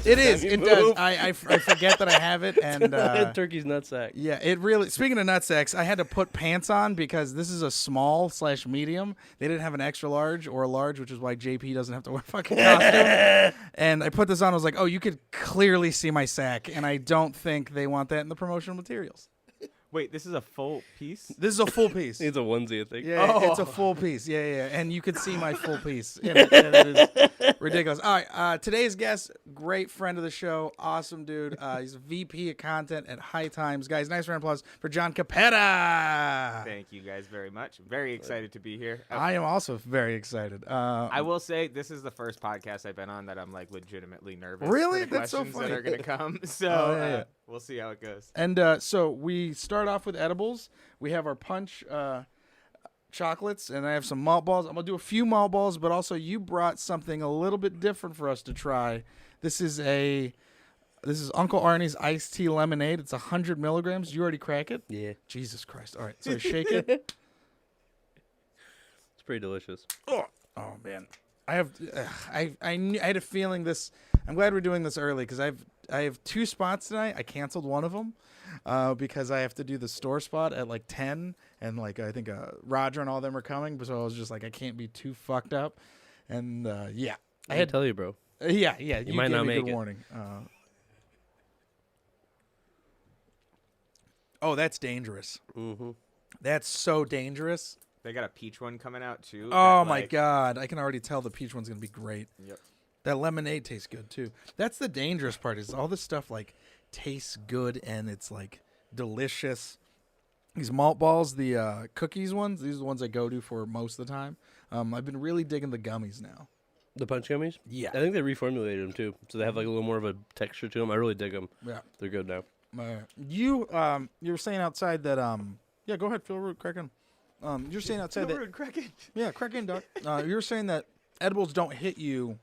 It is. It does. I forget that I have it. And Turkey's nutsack. Yeah, it really. Speaking of nutsacks, I had to put pants on because this is a small/medium. They didn't have an extra large or a large, which is why JP doesn't have to wear a fucking costume. And I put this on. I was like, oh, you could clearly see my sack, and I don't think they want that in the promotional materials. Wait, this is a full piece? This is a full piece. It's a onesie, I think. Yeah, it's a full piece. Yeah. And you could see my full piece. And it is ridiculous. All right, today's guest, great friend of the show, awesome dude. He's a VP of content at High Times. Guys, nice round of applause for Jon Cappetta. Thank you guys very much. Very excited to be here. I am also very excited. I will say this is the first podcast I've been on that I'm like legitimately nervous. Really? For the That's so questions funny. that are going to come. So yeah. We'll see how it goes. And so we start off with edibles. We have our punch chocolates, and I have some malt balls. I'm going to do a few malt balls, but also you brought something a little bit different for us to try. This is Uncle Arnie's iced tea lemonade. It's 100 milligrams. You already crack it? Yeah. Jesus Christ. All right, so shake it. It's pretty delicious. Oh man. I had a feeling this. I'm glad we're doing this early because I have 2 spots tonight. I canceled one of them because I have to do the store spot at like 10, and like I think Roger and all them are coming. So I was just like, I can't be too fucked up, and yeah, I had to tell you, bro. Yeah. You might gave not me make good it. warning. Oh, that's dangerous. Mm-hmm. That's so dangerous. They got a peach one coming out too. Oh my god, I can already tell the peach one's gonna be great. Yep. That lemonade tastes good too. That's the dangerous part, is all this stuff like tastes good and it's like delicious. These malt balls, the cookies ones, these are the ones I go to for most of the time. I've been really digging the gummies now. The punch gummies? Yeah. I think they reformulated them too, so they have like a little more of a texture to them. I really dig them. Yeah. They're good now. You were saying outside that yeah, go ahead, feel rude, crack in. You're saying outside that crack it. yeah, crack in, doc. You're saying that edibles don't hit you.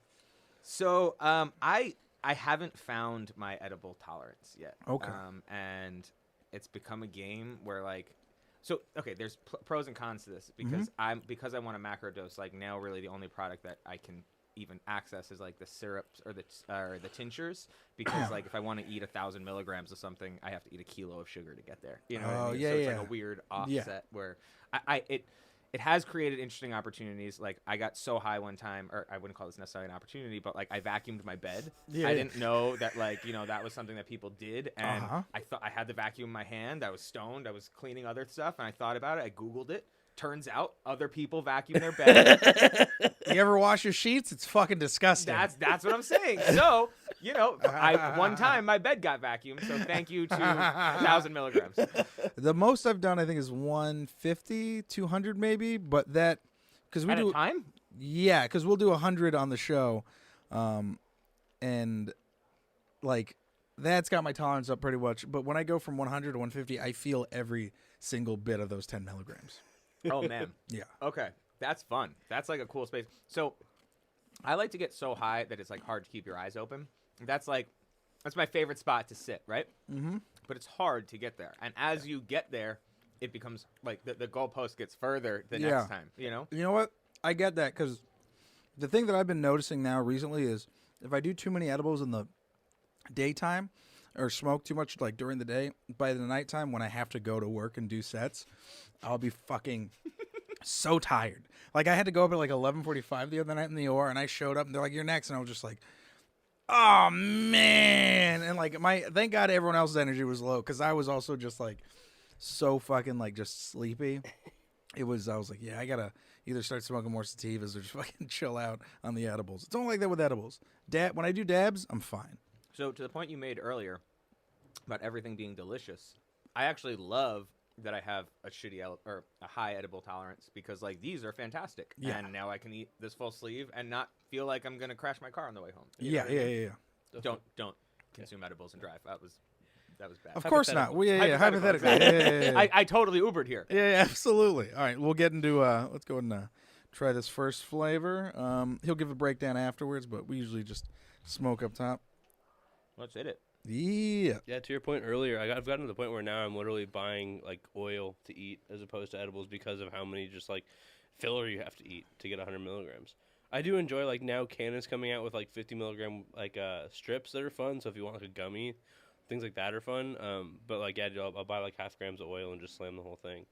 So I haven't found my edible tolerance yet. Okay. And it's become a game where like, so okay, there's pros and cons to this because I want to macrodose. Like now, really the only product that I can even access is like the syrups or the tinctures, because like if I want to eat 1,000 milligrams of something, I have to eat a kilo of sugar to get there. You know what I mean? Yeah, so it's like a weird offset where it has created interesting opportunities. Like I got so high one time, or I wouldn't call this necessarily an opportunity, but like I vacuumed my bed. Yeah. I didn't know that like, you know, that was something that people did. And I thought I had the vacuum in my hand. I was stoned. I was cleaning other stuff. And I thought about it. I Googled it. Turns out other people vacuum their bed. You ever wash your sheets? It's fucking disgusting. That's what I'm saying. So, you know, one time my bed got vacuumed. So thank you to 1,000 milligrams. The most I've done, I think, is 150, 200 maybe. But that, because we At do a time? Yeah, because we'll do 100 on the show, and like that's got my tolerance up pretty much. But when I go from 100 to 150, I feel every single bit of those 10 milligrams. Oh, man. Yeah. Okay. That's fun. That's like a cool space. So I like to get so high that it's like hard to keep your eyes open. That's my favorite spot to sit, right? Mm-hmm. But it's hard to get there. And as you get there, it becomes like the goalpost gets further the next time, you know? You know what? I get that, because the thing that I've been noticing now recently is if I do too many edibles in the daytime or smoke too much like during the day, by the nighttime when I have to go to work and do sets, I'll be fucking so tired. Like I had to go up at like 11:45 the other night in the OR, and I showed up and they're like, "You're next," and I was just like, "Oh man!" And like thank God everyone else's energy was low, because I was also just like so fucking like just sleepy. I was like, yeah, I gotta either start smoking more sativas or just fucking chill out on the edibles. It's only like that with edibles. When I do dabs, I'm fine. So to the point you made earlier about everything being delicious, I actually love that I have a or a high edible tolerance, because like these are fantastic. Yeah. And now I can eat this full sleeve and not feel like I'm gonna crash my car on the way home. You Yeah, know what I mean? yeah. Don't consume edibles and drive. That was bad. Of course not. Hypothetically. Hypothetical. Yeah. I totally Ubered here. Yeah, absolutely. All right, we'll get into let's go and try this first flavor. He'll give a breakdown afterwards, but we usually just smoke up top. Let's hit it. Yeah. Yeah, to your point earlier, I've gotten to the point where now I'm literally buying like oil to eat as opposed to edibles because of how many just like filler you have to eat to get 100 milligrams. I do enjoy like now Canon's coming out with like 50 milligram like strips that are fun. So if you want like a gummy, things like that are fun. But like yeah, I'll buy like half grams of oil and just slam the whole thing.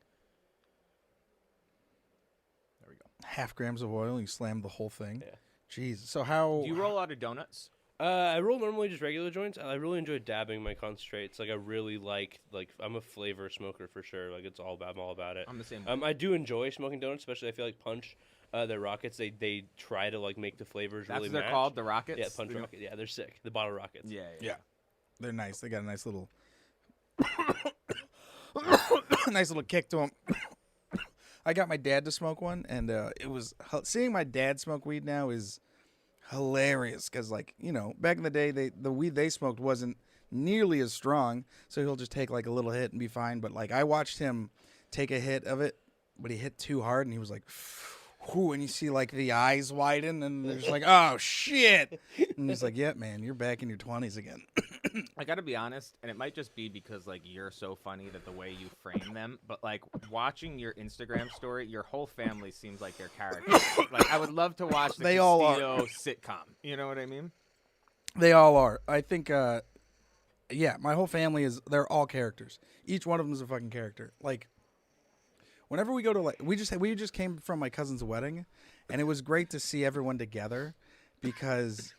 There we go. Half grams of oil, and you slam the whole thing. Yeah. Jeez. So how Do you roll out of donuts? I roll normally just regular joints. I really enjoy dabbing my concentrates. Like I really like I'm a flavor smoker for sure. Like I'm all about it. I'm the same way. I do enjoy smoking donuts, especially I feel like Punch, their rockets. They try to like make the flavors That's really what they're match. called, the rockets. Yeah, Punch rocket. Yeah, they're sick. The bottle rockets. Yeah. they're nice. They got a nice little nice little kick to them. I got my dad to smoke one, and it was seeing my dad smoke weed now is hilarious because, like, you know, back in the day, the weed they smoked wasn't nearly as strong, so he'll just take like a little hit and be fine. But like, I watched him take a hit of it, but he hit too hard, and he was like, whoo, and you see like the eyes widen, and they're just like, oh shit, and he's like, yeah, man, you're back in your 20s again. I gotta be honest, and it might just be because like you're so funny that the way you frame them, but like watching your Instagram story, your whole family seems like they're characters. Like I would love to watch the They all are. Castillo sitcom. You know what I mean? They all are. I think, yeah, my whole family they're all characters. Each one of them is a fucking character. Like, whenever we go to, like, we just came from my cousin's wedding, and it was great to see everyone together because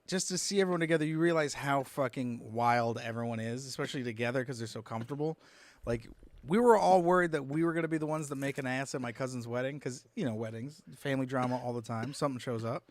just to see everyone together, you realize how fucking wild everyone is, especially together because they're so comfortable. Like, we were all worried that we were going to be the ones that make an ass at my cousin's wedding because, you know, weddings, family drama all the time. Something shows up.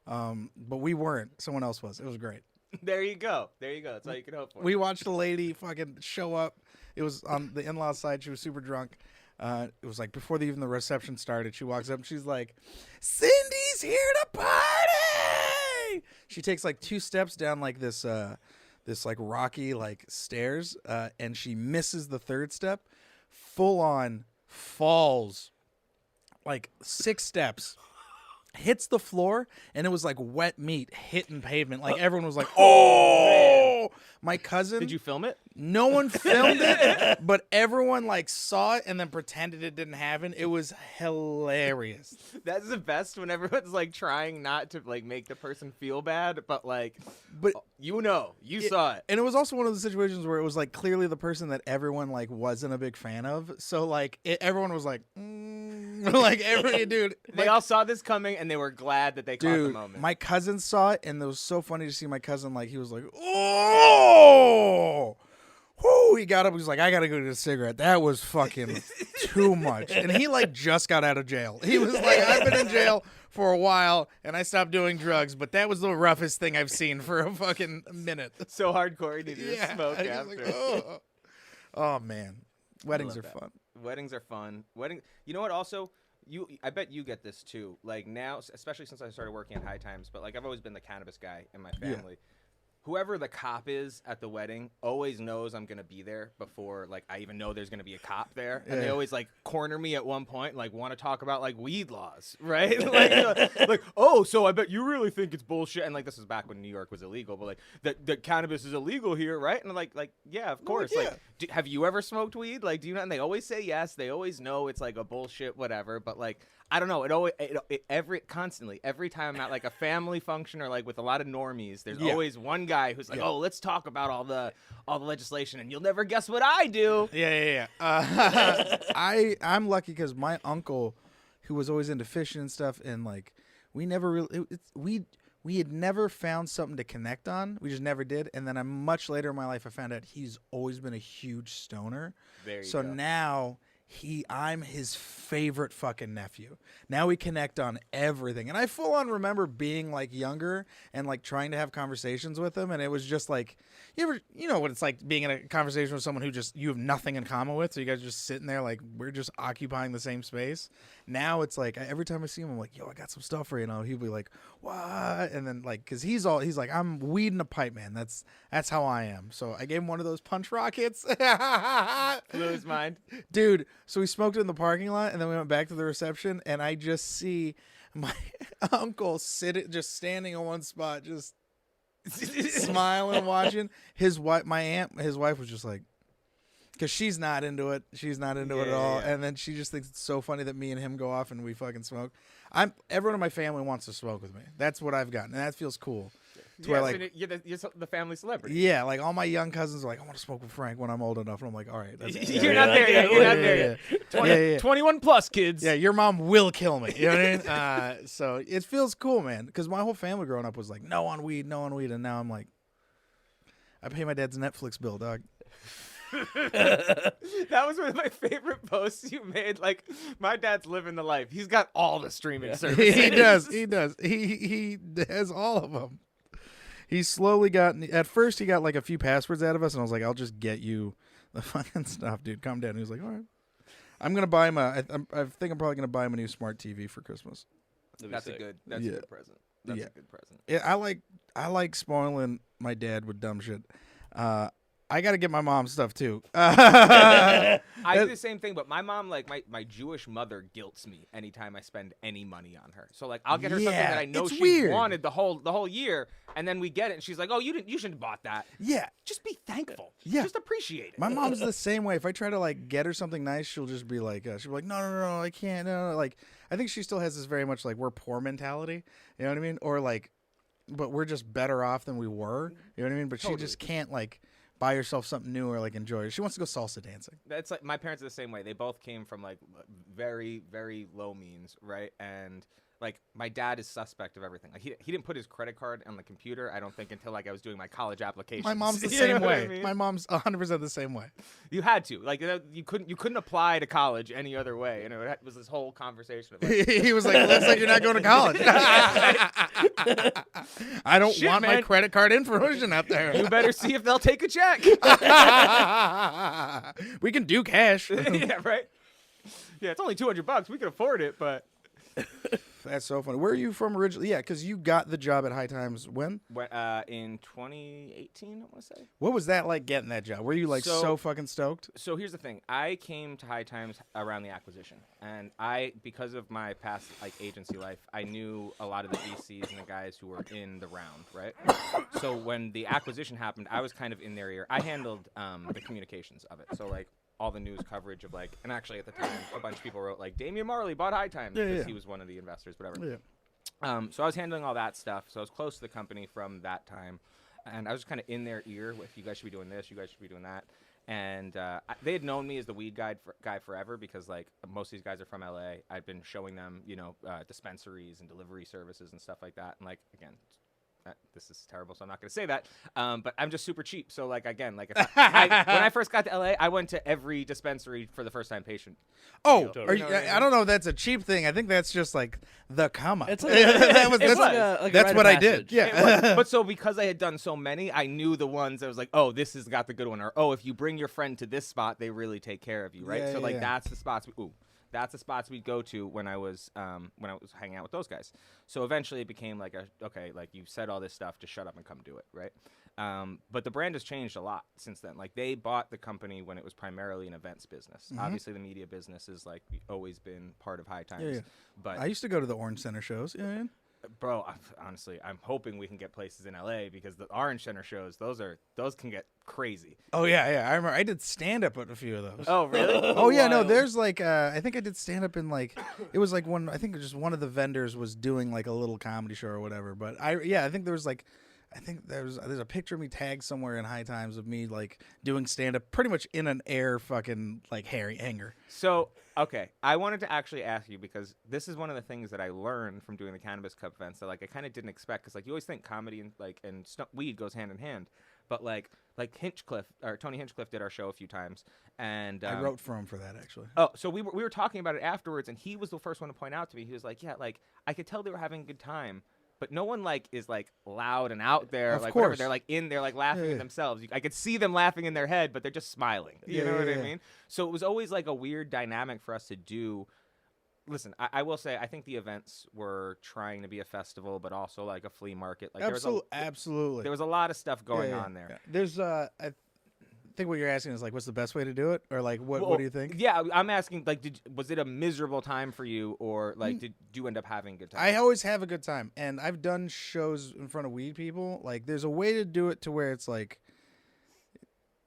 But we weren't. Someone else was. It was great. There you go. That's all you can hope for. We watched a lady fucking show up. It was on the in-law side. She was super drunk. It was like before even the reception started. She walks up and she's like, "Cindy's here to party!" She takes like 2 steps down like this like rocky like stairs, and she misses the 3rd step. Full on falls like 6 steps. Hits the floor, and it was like wet meat hitting pavement. Like everyone was like, "Oh!" My cousin. Did you film it? No one filmed it, but everyone like saw it and then pretended it didn't happen. It was hilarious. That's the best when everyone's like trying not to like make the person feel bad, but you saw it. And it was also one of the situations where it was like clearly the person that everyone like wasn't a big fan of. So like everyone was like, like every dude. They all saw this coming and they were glad that they caught the moment. My cousin saw it, and it was so funny to see my cousin like he was like, "Oh!" Whoo, he got up. He was like, "I gotta go get a cigarette." That was fucking too much. And he like just got out of jail. He was like, "I've been in jail for a while, and I stopped doing drugs, but that was the roughest thing I've seen for a fucking minute." So hardcore, he needed to smoke He was after. like, oh man, weddings are fun. Weddings are fun. You know what? Also, I bet you get this too. Like now, especially since I started working at High Times, but like I've always been the cannabis guy in my family. Whoever the cop is at the wedding always knows I'm gonna be there before like I even know there's gonna be a cop there, and they always like corner me at one point, like want to talk about like weed laws, right? like, oh, so I bet you really think it's bullshit, and like this was back when New York was illegal, but like that cannabis is illegal here, right? And I'm like yeah, of course. yeah. Like, have you ever smoked weed? Like, do you know? And they always say yes. They always know it's like a bullshit, whatever. But like, I don't know. Every time I'm at like a family function or like with a lot of normies, there's always one guy who's like, "Oh, let's talk about all the legislation," and you'll never guess what I do. Yeah. I'm lucky because my uncle, who was always into fishing and stuff, and like we never really we had never found something to connect on. We just never did. And then much later in my life, I found out he's always been a huge stoner. There you so go. now I'm his favorite fucking nephew. Now we connect on everything. And I full on remember being like younger and like trying to have conversations with him. And it was just like, you know what it's like being in a conversation with someone who just, you have nothing in common with. So you guys are just sitting there like, we're just occupying the same space. Now it's like, every time I see him, I'm like, yo, I got some stuff for you. And he'll be like, what? And then like, cause he's like, I'm weed in a pipe, man. That's how I am. So I gave him one of those punch rockets. Blew his mind. Dude, so we smoked it in the parking lot, and then we went back to the reception, and I just see my uncle just standing in one spot, just smiling, watching. His wife was just like, because she's not into it. She's not into it at Yeah, all. yeah. And then she just thinks it's so funny that me and him go off and we fucking smoke. Everyone in my family wants to smoke with me. That's what I've gotten, and that feels cool. To where, like, so you're the family celebrity. yeah, like all my young cousins are like, I want to smoke with Frank when I'm old enough, and I'm like, all right, that's You're not there yet. You're not there yet. 21 plus, kids. Yeah, your mom will kill me. You know what I mean? So it feels cool, man. Because my whole family growing up was like, no on weed, and now I'm like, I pay my dad's Netflix bill, dog. That was one of my favorite posts you made. Like, my dad's living the life. He's got all the streaming services. He does. He has all of them. He slowly got. At first, he got like a few passwords out of us, and I was like, "I'll just get you the fucking stuff, dude. Calm down." And he was like, "All right." I'm gonna buy him I think I'm probably gonna buy him a new smart TV for Christmas. That's a good present. That's a good present. Yeah, I like spoiling my dad with dumb shit. I got to get my mom stuff too. I do the same thing, but my mom, like my Jewish mother, guilts me anytime I spend any money on her. So like I'll get her something that I know she wanted the whole year, and then we get it, and she's like, "Oh, you shouldn't have bought that." Yeah, just be thankful. Yeah, just appreciate it. My mom's the same way. If I try to like get her something nice, she'll just be like, no, I can't. No. Like I think she still has this very much like we're poor mentality. You know what I mean? Or like, but we're just better off than we were. You know what I mean? But she just can't like buy yourself something new or like enjoy it. She wants to go salsa dancing. That's like my parents are the same way. They both came from like very, very low means, right? And like my dad is suspect of everything. Like he didn't put his credit card on the computer, I don't think, until like I was doing my college application. My mom's the same way. I mean? My mom's 100% the same way. You had to. Like you couldn't apply to college any other way. You know, it was this whole conversation of like, he was like, it looks like you're not going to college. I don't want my credit card information out there. You better see if they'll take a check. We can do cash. Yeah, right? Yeah, it's only $200. We can afford it, but that's so funny. Where are you from originally? Yeah, because you got the job at High Times when? In 2018, I want to say. What was that like getting that job? Were you like so fucking stoked? So here's the thing. I came to High Times around the acquisition, and because of my past like agency life, I knew a lot of the VCs and the guys who were in the round, right? So when the acquisition happened, I was kind of in their ear. I handled the communications of it. So like all the news coverage of like, and actually at the time, a bunch of people wrote like, Damian Marley bought High Times because he was one of the investors, whatever. Yeah. So I was handling all that stuff. So I was close to the company from that time, and I was kind of in their ear with, you guys should be doing this, you guys should be doing that. And they had known me as the weed guy forever because like most of these guys are from LA. I'd been showing them, dispensaries and delivery services and stuff like that. And like, again, this is terrible, so I'm not going to say that. But I'm just super cheap. So like, again, like when I first got to LA, I went to every dispensary for the first time patient. Oh, I don't know if that's a cheap thing. I think that's just like the come up. It's like, that's what I did. Yeah. But so because I had done so many, I knew the ones that was like, oh, this has got the good one. Or, oh, if you bring your friend to this spot, they really take care of you, right? Yeah, so like that's the spots. That's the spots we'd go to when I was hanging out with those guys. So eventually it became like like you've said all this stuff, just shut up and come do it, right? But the brand has changed a lot since then. Like they bought the company when it was primarily an events business. Mm-hmm. Obviously the media business has like always been part of High Times. Yeah. But I used to go to the Orange Center shows. Yeah. Bro, honestly, I'm hoping we can get places in LA because the Orange Center shows, those can get crazy. Oh yeah. I remember I did stand up at a few of those. Oh really? Oh yeah, no, there's like I think I did stand up in like it was like I think just one of the vendors was doing like a little comedy show or whatever. But I think there was like there's a picture of me tagged somewhere in High Times of me like doing stand up pretty much in an air fucking like hanger. So, okay, I wanted to actually ask you because this is one of the things that I learned from doing the Cannabis Cup events that like I kind of didn't expect because like you always think comedy and weed goes hand in hand. But like Tony Hinchcliffe did our show a few times, and I wrote for him for that actually. Oh, so we were talking about it afterwards, and he was the first one to point out to me. He was like, "Yeah, like I could tell they were having a good time, but no one like is like loud and out there. Of like course. whatever. They're like they're like laughing at themselves. I could see them laughing in their head, but they're just smiling. You know what I mean? So it was always like a weird dynamic for us to do." Listen, I will say I think the events were trying to be a festival, but also like a flea market. Like absolutely, there was a lot of stuff going on there. Yeah. There's I think what you're asking is like, what's the best way to do it, or like what do you think? Yeah, I'm asking like, was it a miserable time for you, or like did you end up having a good time? I always have a good time, and I've done shows in front of weed people. Like, there's a way to do it to where it's like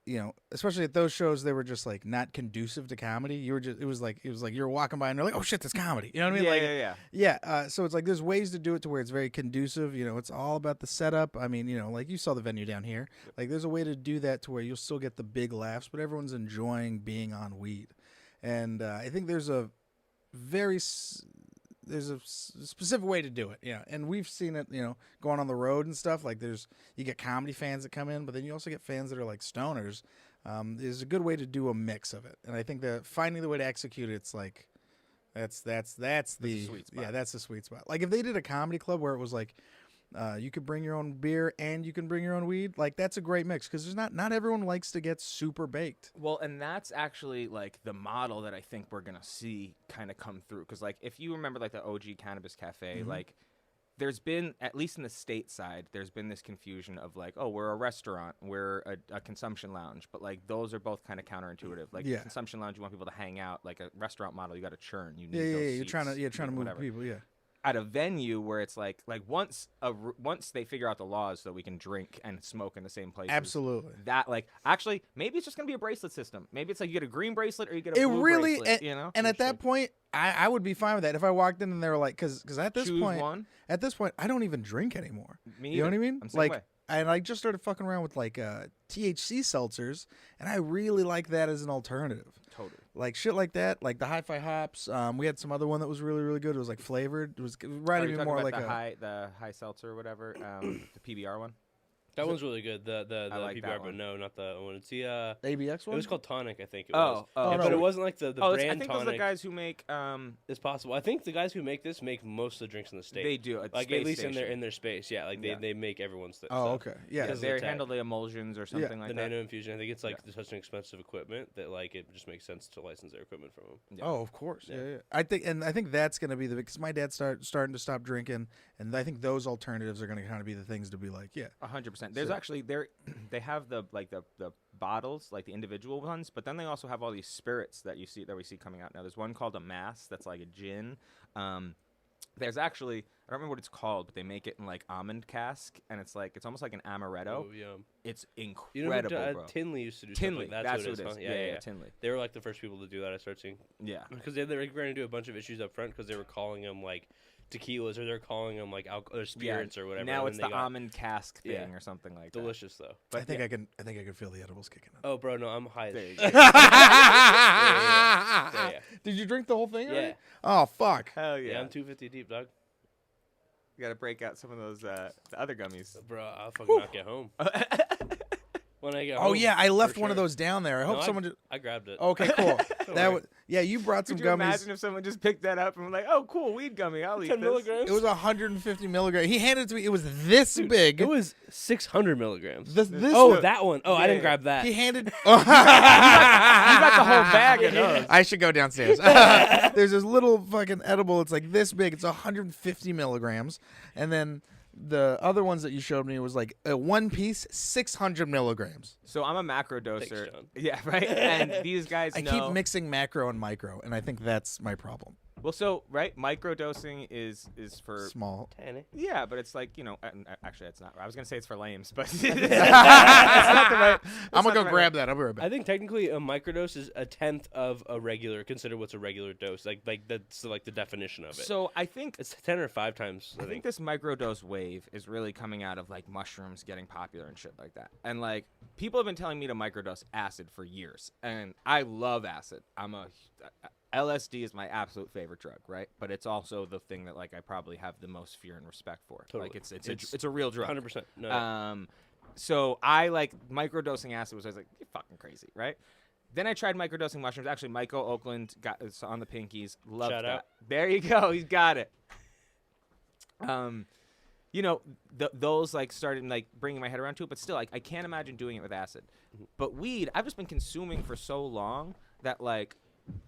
you know, especially at those shows, they were just like not conducive to comedy. It was like you were walking by and they're like, oh shit, that's comedy. You know what I mean? Yeah. So it's like there's ways to do it to where it's very conducive. You know, it's all about the setup. I mean, you know, like you saw the venue down here. Like there's a way to do that to where you'll still get the big laughs, but everyone's enjoying being on weed. And I think there's a specific way to do it, and we've seen it, going on the road and stuff. Like you get comedy fans that come in, but then you also get fans that are like stoners. There's a good way to do a mix of it, and I think that finding the way to execute it, it's like that's the sweet spot. Yeah, that's the sweet spot. Like if they did a comedy club where it was like you could bring your own beer and you can bring your own weed, like that's a great mix, because there's not everyone likes to get super baked. Well, and that's actually like the model that I think we're gonna see kind of come through, because like if you remember like the OG Cannabis Cafe, like there's been, at least in the state side, there's been this confusion of like, oh, we're a restaurant, we're a consumption lounge, but like those are both kind of counterintuitive. Like consumption lounge, you want people to hang out. Like a restaurant model, you got to churn. You need those you're trying to move whatever. people. At a venue where it's like once they figure out the laws so we can drink and smoke in the same place. Absolutely. That like actually maybe it's just gonna be a bracelet system. Maybe it's like you get a green bracelet or you get a blue bracelet. And at that point, I would be fine with that if I walked in and they were like, because at this point, I don't even drink anymore. Me you know what I mean? I'm the same way. I just started fucking around with like THC seltzers, and I really like that as an alternative. Totally. Like shit like that, like the Hi-Fi Hops. We had some other one that was really, really good. It was like flavored. It was reminded me more like the high seltzer or whatever, the PBR one. That one's really good. The like PBR, but no, not the one. It's the ABX one. It was called Tonic, I think. It was. No, but it wasn't like the brand I think Tonic. those are the guys who make. It's possible. I think the guys who make this make most of the drinks in the state. They do, like at least in their space. Yeah, like they make everyone's. Okay. Yeah. They handle the emulsions or something like the that. nano infusion. I think it's like such an expensive equipment that like it just makes sense to license their equipment from them. Yeah. Oh, of course. Yeah. I think that's gonna be because my dad's starting to stop drinking, and I think those alternatives are gonna kind of be the things to be like, 100%. There's actually they have the bottles, like the individual ones, but then they also have all these spirits that we see coming out now. There's one called a mass that's like a gin. There's actually, I don't remember what it's called, but they make it in like almond cask, and it's almost like an amaretto. Oh, yeah. It's incredible, bro. Tinley used to do Tinley, stuff like that. that's what it is. Huh? Yeah, Tinley. They were like the first people to do that. I started seeing. Yeah. Because they were going to do a bunch of issues up front because they were calling them like tequilas, or they're calling them like or spirits or whatever. Now it's the almond cask thing or something like that. Delicious though. But I think I can feel the edibles kicking in. Oh, bro, no, I'm high. Yeah. Did you drink the whole thing? Yeah. Already? Oh fuck. Hell yeah. Yeah, I'm 250 deep, dog. You gotta break out some of those the other gummies. Bro, I'll fucking not get home. When I get home. Oh yeah, I left one of those down there. I hope someone just. I grabbed it. Okay, cool. You brought some Could you gummies. imagine if someone just picked that up and was like, "Oh, cool, weed gummy. I'll eat 10 this." milligrams. It was 150 milligrams. He handed it to me. It was this big. It was 600 milligrams. That one. Oh, I didn't grab that. He handed. You got the whole bag of those. I should go downstairs. There's this little fucking edible. It's like this big. It's 150 milligrams, and then the other ones that you showed me was like one piece, 600 milligrams. So I'm a macro doser. Thanks, John. Yeah, right. And these guys I keep mixing macro and micro, and I think that's my problem. Well, so micro dosing is for small. Tanny. Yeah, but it's like actually it's not. I was gonna say it's for lames, but it's not the right. I'm gonna go grab that. I'll be right back. I think technically a microdose is a tenth of a regular. Consider what's a regular dose. Like that's like the definition of it. So I think it's 10 or 5 times. I think this microdose wave is really coming out of like mushrooms getting popular and shit like that. And like people have been telling me to microdose acid for years, and I love acid. LSD is my absolute favorite drug, right? But it's also the thing that like I probably have the most fear and respect for. Totally. Like it's a real drug. 100%. No. So I like microdosing acid was always like, you're fucking crazy, right? Then I tried microdosing mushrooms. Actually, Michael Oakland got on the Pinkies. Loved Shout that. out. There you go. He's got it. Those like started like bringing my head around to it, but still, like I can't imagine doing it with acid. Mm-hmm. But weed, I've just been consuming for so long that like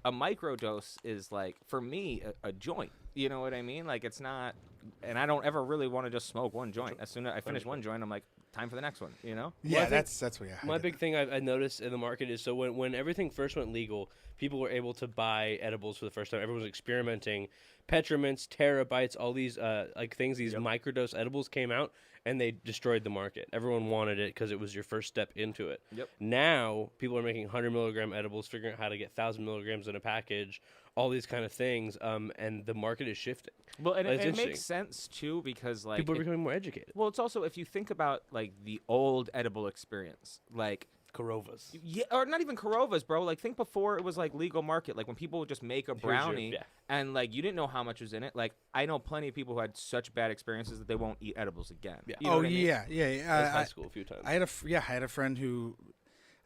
a microdose is like for me a joint. You know what I mean? Like it's not, and I don't ever really want to just smoke one joint. As soon as I finish one joint, I'm like, time for the next one. You know? Yeah, that's what. Yeah. My big thing I noticed in the market is so when everything first went legal, people were able to buy edibles for the first time. Everyone was experimenting. Petramints, terabytes, all these like things. These microdose edibles came out, and they destroyed the market. Everyone wanted it because it was your first step into it. Yep. Now people are making 100 milligram edibles, figuring out how to get 1,000 milligrams in a package, all these kind of things, and the market is shifting. Well, and It's it interesting. makes sense too because like People are becoming more educated. well, it's also if you think about like the old edible experience, like Carovas. yeah, or not even Carovas, bro. Like think before it was like legal market, like when people would just make a brownie yeah. and like you didn't know how much was in it. Like I know plenty of people who had such bad experiences that they won't eat edibles again. Yeah. You know Oh what I mean? That's high school a few times. I had a friend who,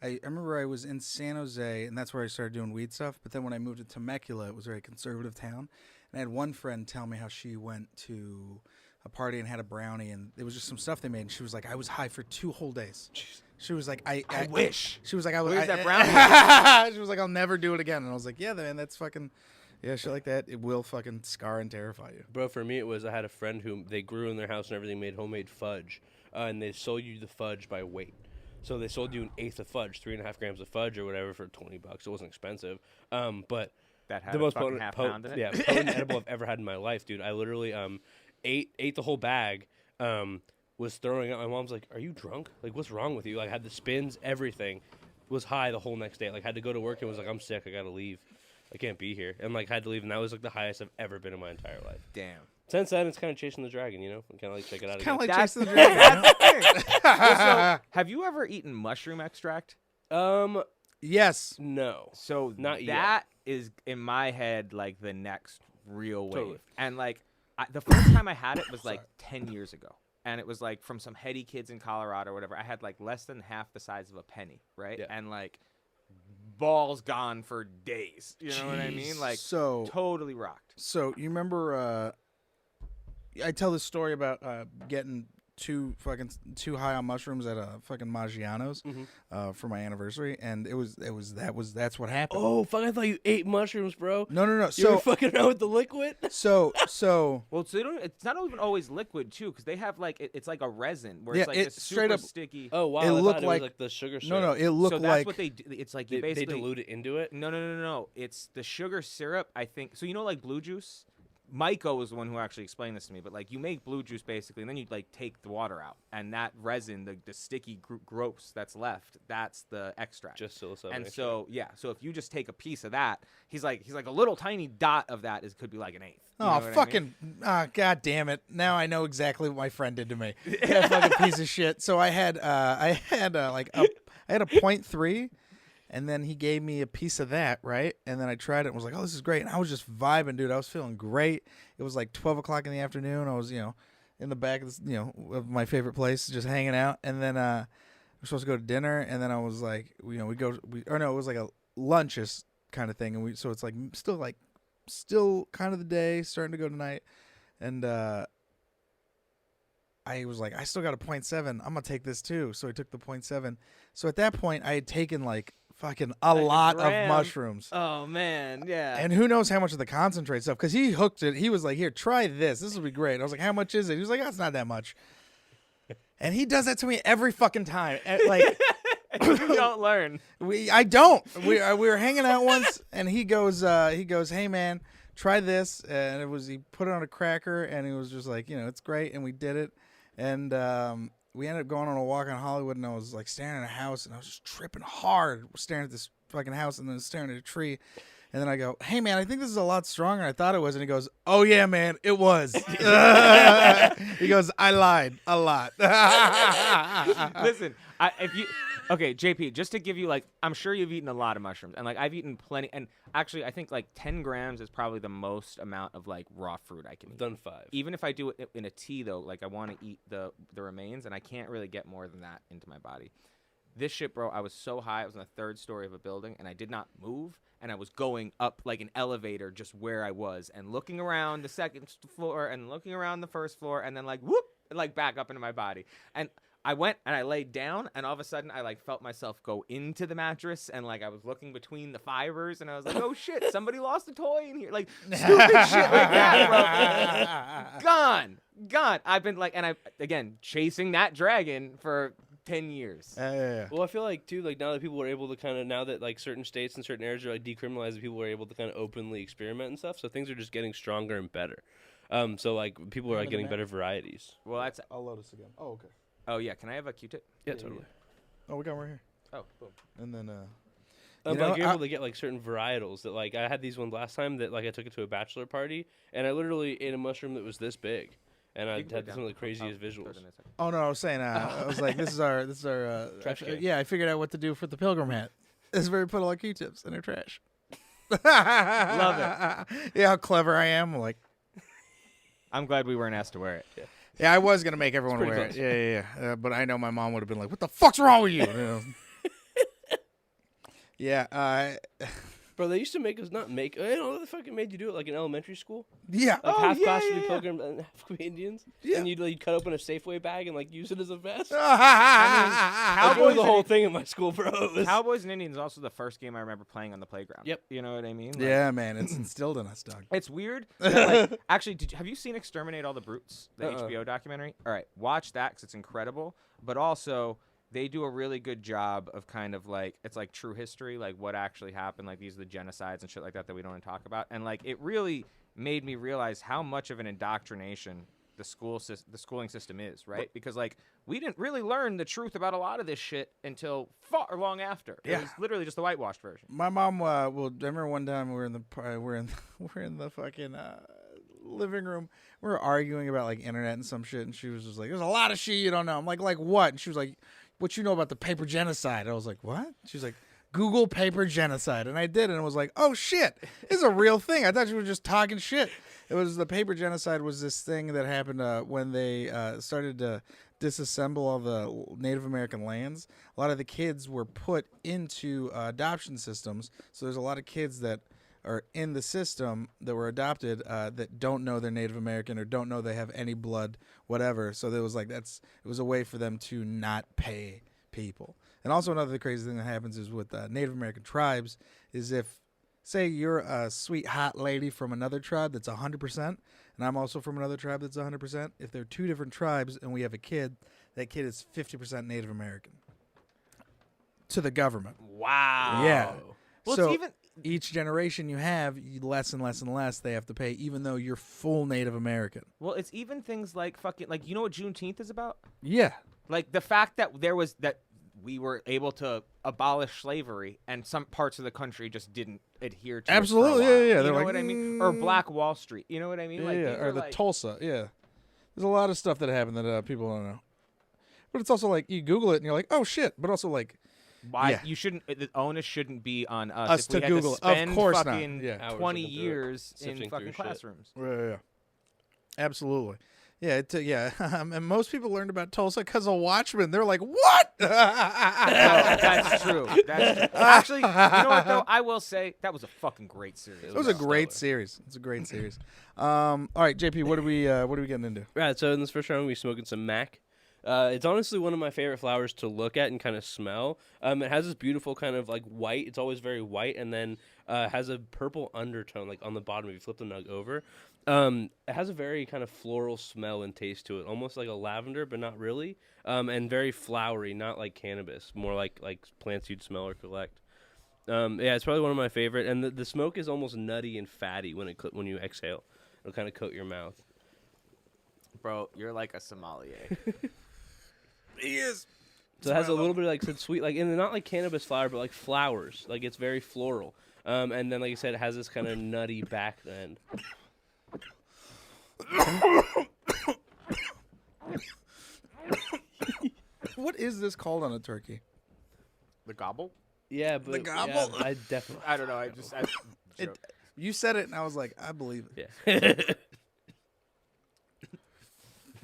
I remember I was in San Jose, and that's where I started doing weed stuff. But then when I moved to Temecula, it was a very conservative town, and I had one friend tell me how she went to a party and had a brownie, and it was just some stuff they made, and she was like, I was high for 2 whole days. She was like, I wish. She was like, I was. Where's I- that brownie? She was like, I'll never do it again. And I was like, yeah, man, that's fucking, yeah, shit like that. It will fucking scar and terrify you. Bro, for me, it was I had a friend who they grew in their house and everything, made homemade fudge, and they sold you the fudge by weight. So they sold you an eighth of fudge, 3.5 grams of fudge or whatever for $20. It wasn't expensive, but That had the a most fucking potent, half pound in it. yeah, potent edible I've ever had in my life, dude. I literally ate the whole bag. Was throwing up. My mom's like, "Are you drunk? Like, what's wrong with you?" Like, had the spins, everything. Was high the whole next day. Like, had to go to work and was like, "I'm sick. I gotta leave. I can't be here." And like, had to leave. And that was like the highest I've ever been in my entire life. Damn. Since then, it's kind of chasing the dragon. You know, kind of like check it out Kind again. of like That's chasing the dragon. That's the thing. Well, so, have you ever eaten mushroom extract? Yes. No. So Not yet. that is in my head like the next real wave. Totally. And like the first time I had it was like 10 years ago. And it was like from some heady kids in Colorado or whatever. I had like less than half the size of a penny, right? Yeah. And like balls gone for days. You know what I mean? Like So totally rocked. So you remember? I tell this story about getting too high on mushrooms at fucking Maggiano's for my anniversary, and that's what happened. Oh fuck! I thought you ate mushrooms, bro. No. You were So fucking around with the liquid. so Well, so they don't, it's not even always liquid too, because they have like it's like a resin where Yeah, it's like it's this straight super up- sticky. Oh wow! It I looked thought it like- was like the sugar no, syrup. it looked So that's like what they do. It's like you They basically dilute it into it. No. It's the sugar syrup, I think. So you know, like blue juice. Maiko was the one who actually explained this to me. But like, you make blue juice basically, and then you like take the water out, and that resin, the sticky gross that's left, that's the extract. Just psilocybin. and extract. so yeah, so if you just take a piece of that, he's like a little tiny dot of that could be like an eighth. You know oh what I mean? fucking god damn it! Now I know exactly what my friend did to me. That fucking piece of shit. So I had like I had a 0.3. And then he gave me a piece of that, right? And then I tried it and was like, oh, this is great. And I was just vibing, dude. I was feeling great. It was like 12 o'clock in the afternoon. I was, in the back of this, of my favorite place, just hanging out. And then we're supposed to go to dinner. And then I was like, it was like a lunches kind of thing. And so it's like still kind of the day, starting to go tonight. And I was like, I still got a 0.7. I'm going to take this too. So I took the 0.7. So at that point, I had taken like fucking a lot of gram. mushrooms. Oh man, yeah. And who knows how much of the concentrate stuff, because he hooked it. He was like, here, try this. This will be great. I was like, how much is it? He was like, oh, it's not that much. And he does that to me every fucking time. Like, you don't learn. I don't. We were hanging out once, and he goes, hey man, try this. And he put it on a cracker, and he was just like, it's great. And we did it. And we ended up going on a walk in Hollywood, and I was like staring at a house, and I was just tripping hard, staring at this fucking house, and then staring at a tree. And then I go, hey man, I think this is a lot stronger than I thought it was. And he goes, oh yeah, man, it was. He goes, I lied a lot. Listen, okay, JP, just to give you like, I'm sure you've eaten a lot of mushrooms, and like I've eaten plenty, and actually I think like 10 grams is probably the most amount of like raw fruit I can eat. Done 5. Even if I do it in a tea though, like I want to eat the remains, and I can't really get more than that into my body. This shit, bro, I was so high. I was on the 3rd story of a building, and I did not move. And I was going up like an elevator just where I was and looking around the 2nd floor and looking around the 1st floor and then like, whoop, and like back up into my body. And I went and I laid down, and all of a sudden I like felt myself go into the mattress, and like I was looking between the fibers, and I was like, oh shit, somebody lost a toy in here. Like stupid shit like that, bro. Gone. I've been like, and I, again, chasing that dragon for 10 years. Yeah. Well, I feel like too, like now that people are able to kind of, now that like certain states and certain areas are like decriminalized, people are able to kind of openly experiment and stuff. So things are just getting stronger and better. So like people are like getting better varieties. Well, that's. I'll load us again. Oh, okay. Oh yeah, can I have a Q-tip? Yeah, totally. Oh, we got one right here. Oh, boom. And then But like you're able to get like certain varietals that like I had these ones last time that like I took it to a bachelor party and I literally ate a mushroom that was this big, and I had some of the craziest visuals. oh no, I was saying I was like this is our Trash can. yeah, I figured out what to do for the pilgrim hat. This is where we put all our Q-tips in our trash. Love it. Yeah, how clever I am. Like, I'm glad we weren't asked to wear it. yeah, I was gonna make everyone pretty wear close. it. Yeah. But I know my mom would have been like, "What the fuck's wrong with you?" You know? Yeah. Bro, they used to make us not make. You know, they fucking made you do it like in elementary school. Yeah. Like Oh, half yeah, class would yeah, be yeah. pilgrims and half would be Indians. Yeah. And you'd cut open a Safeway bag and like use it as a vest. I That was the whole thing in my school, bro. It was- Cowboys and Indians is also the first game I remember playing on the playground. Yep. You know what I mean? Like, Yeah, man, it's instilled in us, dog. It's weird. That, like, actually, have you seen Exterminate All the Brutes, the Uh-uh. HBO documentary? All right, watch that because it's incredible. But also, they do a really good job of kind of like, it's like true history, like what actually happened. Like these are the genocides and shit like that we don't want to talk about. And like, it really made me realize how much of an indoctrination the schooling system is, right? Because like, we didn't really learn the truth about a lot of this shit until far long after. It Yeah. was literally just the whitewashed version. My mom, well, I remember one time we were in the fucking living room. We were arguing about like internet and some shit, and she was just like, "There's a lot of shit you don't know." I'm like what? And she was like, "What you know about the paper genocide?" I was like, "What?" She was like, "Google paper genocide," and I did, and it was like, "Oh shit, it's a real thing." I thought you were just talking shit. It was the paper genocide was this thing that happened when they started to disassemble all the Native American lands. A lot of the kids were put into adoption systems. So there's a lot of kids that are in the system that were adopted that don't know they're Native American or don't know they have any blood, whatever. So there was like it was a way for them to not pay people. And also another crazy thing that happens is with Native American tribes is if, say you're a sweet hot lady from another tribe that's 100%, and I'm also from another tribe that's 100%. If they're two different tribes and we have a kid, that kid is 50% Native American to the government. Wow. Yeah. Well, So it's even each generation you have, less and less and less they have to pay, even though you're full Native American. Well, it's even things like fucking like you know what Juneteenth is about? Yeah. Like the fact that we were able to abolish slavery and some parts of the country just didn't adhere to Absolutely, it for a while. yeah. You They're know like, what I mean? Or Black Wall Street. You know what I mean? Like, yeah. these Or are the like, Tulsa, yeah. There's a lot of stuff that happened that people don't know. But it's also like you Google it and you're like, oh shit. But also like, why yeah. you shouldn't the onus shouldn't be on us, Us if to we had Google. to Of spend course not. fucking Yeah. Hours 20 looking through it, years in sifting fucking through shit. classrooms. yeah. Absolutely. Yeah, and most people learned about Tulsa because of Watchmen. They're like, "What?" That's true. That's true. Actually, you know what though? I will say that was a fucking great series. It was a great series. It's a great series. All right, JP, what are we getting into? Right, so in this first round, we're smoking some Mac. It's honestly one of my favorite flowers to look at and kind of smell. It has this beautiful kind of like white. It's always very white, and then has a purple undertone like on the bottom if you flip the nug over. It has a very kind of floral smell and taste to it, almost like a lavender, but not really. And very flowery, not like cannabis, more like plants you'd smell or collect. Yeah, it's probably one of my favorite. And the smoke is almost nutty and fatty when you exhale. It'll kind of coat your mouth. Bro, you're like a sommelier. He is. So it has a little bit of like said sweet, like and not like cannabis flower, but like flowers. Like it's very floral. And then like I said, it has this kind of nutty back end. What is this called on a turkey? The gobble? Yeah, but The gobble? yeah, I definitely. I don't know. I joke. You said it, and I was like, I believe it. Yeah.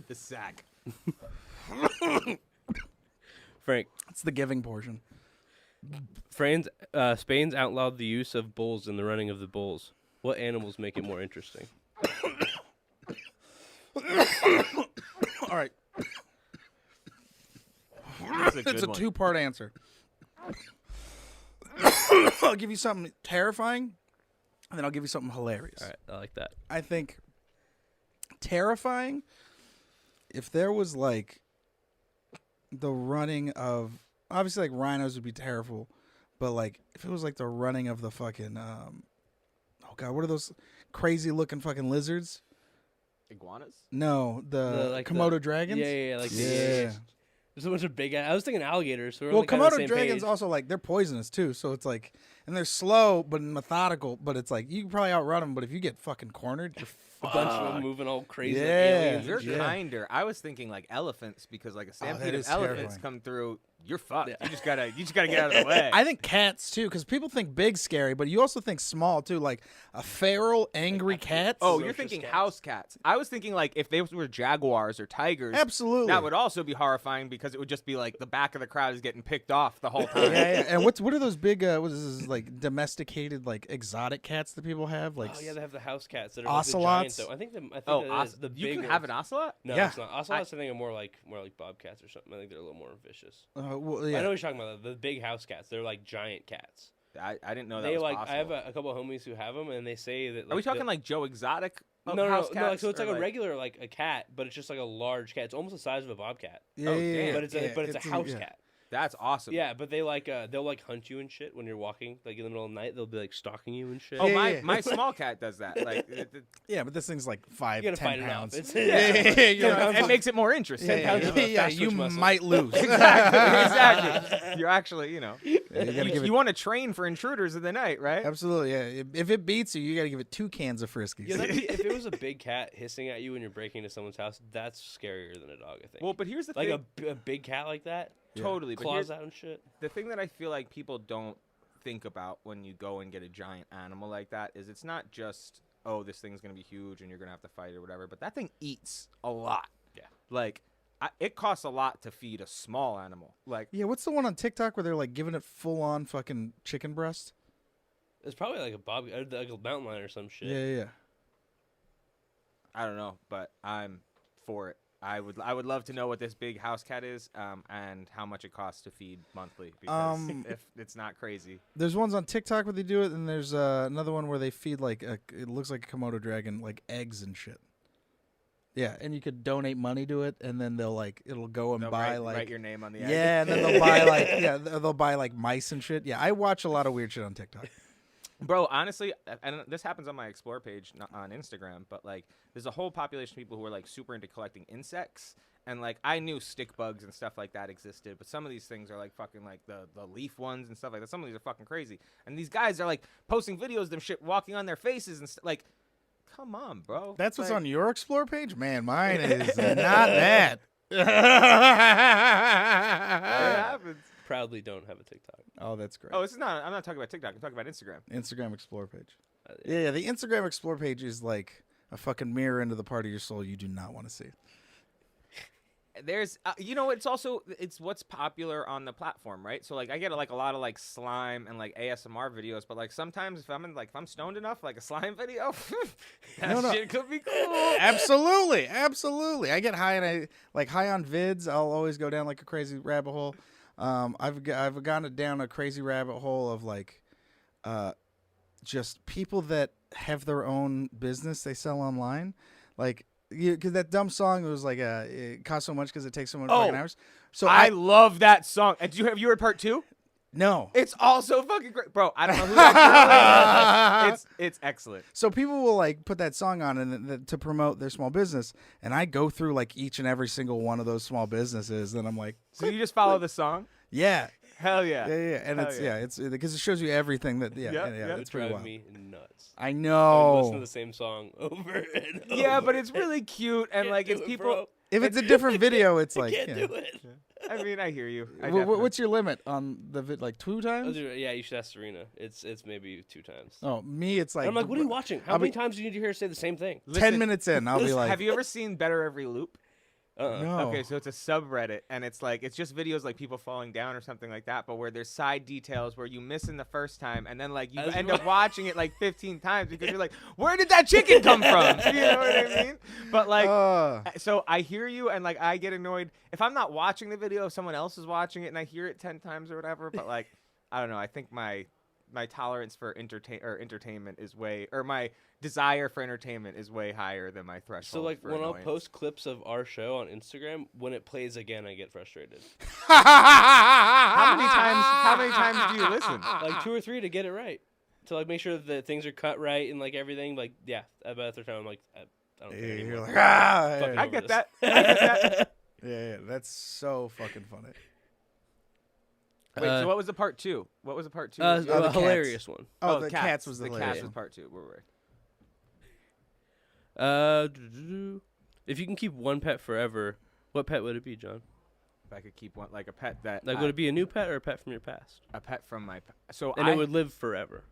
The sack. Frank, It's the giving portion. Spain's outlawed the use of bulls in the running of the bulls. What animals make it more interesting? All right, That's a good it's a one. two-part answer. I'll give you something terrifying, and then I'll give you something hilarious. All right, I like that. I think terrifying, if there was like the running of, obviously like rhinos would be terrible, but like if it was like the running of the fucking oh god, what are those crazy looking fucking lizards? Iguanas? No, the like Komodo dragons. Yeah. Yeah. There's a bunch of big. I was thinking alligators. So we're Well, on, like, kinda the Komodo same dragons page. also like they're poisonous too, so it's like, and they're slow but methodical. But it's like you can probably outrun them, but if you get fucking cornered, you're a bunch of them moving all crazy. Like Yeah. aliens You're and shit. kinder. I was thinking like elephants because like a stampede of is elephants terrifying. come through. You're fucked. Yeah. You just gotta get out of the way. I think cats too, because people think big scary, but you also think small too, like a feral angry cat. Oh, you're Ferocious thinking cats. house cats. I was thinking like if they were jaguars or tigers. absolutely. That would also be horrifying because it would just be like the back of the crowd is getting picked off the whole time. yeah. And what are those big? What is this, like domesticated, like exotic cats that people have? Like Oh yeah, they have the house cats that are like the Ocelots? giant, though. I think that is the you big can have an ocelot? No, Yeah. it's not. Ocelots I think are more like bobcats or something. I think they're a little more vicious. well, I yeah. know what you're talking about. The big house cats. They're like giant cats. I didn't know that They was like. possible. I have a couple of homies who have them, and they say that. Like, Are we talking like Joe Exotic? no, of no, house no, cats, like, so it's or, like a regular like a cat, but it's just like a large cat. It's almost the size of a bobcat, Yeah, Oh, yeah, damn. yeah, but it's yeah, a house cat. That's awesome. Yeah, but they like they'll like hunt you and shit when you're walking like in the middle of the night. They'll be like stalking you and shit. Oh, Yeah. my small cat does that. Like, Yeah, but this thing's like 5, You gotta 10 fight it off. pounds. It's, you're like, it makes it more interesting. yeah, pounds of a yeah, fast you twitch muscle. might lose. Exactly. You're actually, Yeah, you gotta give you it, want to train for intruders of the night, right? absolutely. Yeah, if it beats you, you got to give it 2 cans of Friskies. Yeah, if it was a big cat hissing at you when you're breaking into someone's house, that's scarier than a dog. I think. Well, but here's the like thing. a big cat like that, Totally. But claws here's out and shit. the thing that I feel like people don't think about when you go and get a giant animal like that is it's not just, oh, this thing's going to be huge and you're going to have to fight or whatever, but that thing eats a lot. Yeah. Like, it costs a lot to feed a small animal. Like, Yeah, what's the one on TikTok where they're like giving it full on fucking chicken breast? It's probably like like a mountain lion or some shit. Yeah. I don't know, but I'm for it. I would love to know what this big house cat is, and how much it costs to feed monthly. Because if it's not crazy, There's ones on TikTok where they do it, and there's another one where they feed like it looks like a Komodo dragon, like eggs and shit. Yeah, and you could donate money to it, and then it'll go and they'll buy write your name on the egg. yeah, and then they'll buy they'll buy like mice and shit. Yeah, I watch a lot of weird shit on TikTok. Bro, honestly, and this happens on my Explore page on Instagram, but like there's a whole population of people who are like super into collecting insects, and like I knew stick bugs and stuff like that existed, but some of these things are like fucking like the leaf ones and stuff like that. Some of these are fucking crazy, and these guys are like posting videos of them shit walking on their faces and like, come on, bro. That's what's Like, on your Explore page, man. Mine is not that. It happens. Proudly don't have a TikTok. Oh, that's great. Oh, this is not. I'm not talking about TikTok. I'm talking about Instagram. Instagram Explore page. Yeah. Yeah, the Instagram Explore page is like a fucking mirror into the part of your soul you do not want to see. There's, it's what's popular on the platform, right? So like I get like a lot of like slime and like ASMR videos, but like sometimes if I'm stoned enough, like a slime video, that No. shit could be cool. Absolutely. I get high and high on vids. I'll always go down like a crazy rabbit hole. I've gone down a crazy rabbit hole of like, just people that have their own business they sell online, like. Because that dumb song was like it costs so much because it takes so many fucking hours. So I love that song. And have you heard part 2? no. It's also fucking great, bro. I don't know who that girl is. It's excellent. So people will like put that song on and to promote their small business, and I go through like each and every single one of those small businesses, and I'm like, So you just follow the song? yeah, Hell yeah. and Hell it's because it shows you everything that Yep, yeah, yep. it's It pretty drive wild. me nuts. I Listen to know. the same song over and over. Yeah, but it's really cute and Can't like do it's it, people. bro. If it's a different video, it's like Can't yeah. do it. I mean, I hear you. I What's your limit on the like 2 I'll times? do it. Yeah, you should ask Serena. It's maybe 2 times. Oh, me, it's like And I'm like, what are you watching? How I'll many be- times do you need to hear her say the same thing? 10 minutes in, I'll be like, have you ever seen Better Every Loop? no. Okay, so it's a subreddit, and it's just videos like people falling down or something like that, but where there's side details where you miss in the first time, and then like you That's end right. up watching it like 15 times because you're like, where did that chicken come from? You know what I mean? But like, so I hear you, and like I get annoyed if I'm not watching the video, if someone else is watching it, and I hear it 10 times or whatever. But like, I don't know. I think my tolerance for entertainment is my desire for entertainment is way higher than my threshold. So like for when I'll annoyance. post clips of our show on Instagram, when it plays again, I get frustrated. How many times do you listen? Like 2 or 3 to get it right, to like make sure that things are cut right and like everything. Like yeah, about the third time I'm like, I don't care Yeah, you're anymore. like, ah. Fucking Yeah, I over get this. that. I get that. yeah, that's so fucking funny. Wait, so what was the part 2? What was the part 2? the A cats. hilarious one. Oh, the cats was the the hilarious cats was one. part 2. Right. If you can keep one pet forever, what pet would it be, John? If I could keep one, like a pet that, Like, would it be a new pet or a pet from your past? a pet from my, so And it would live forever.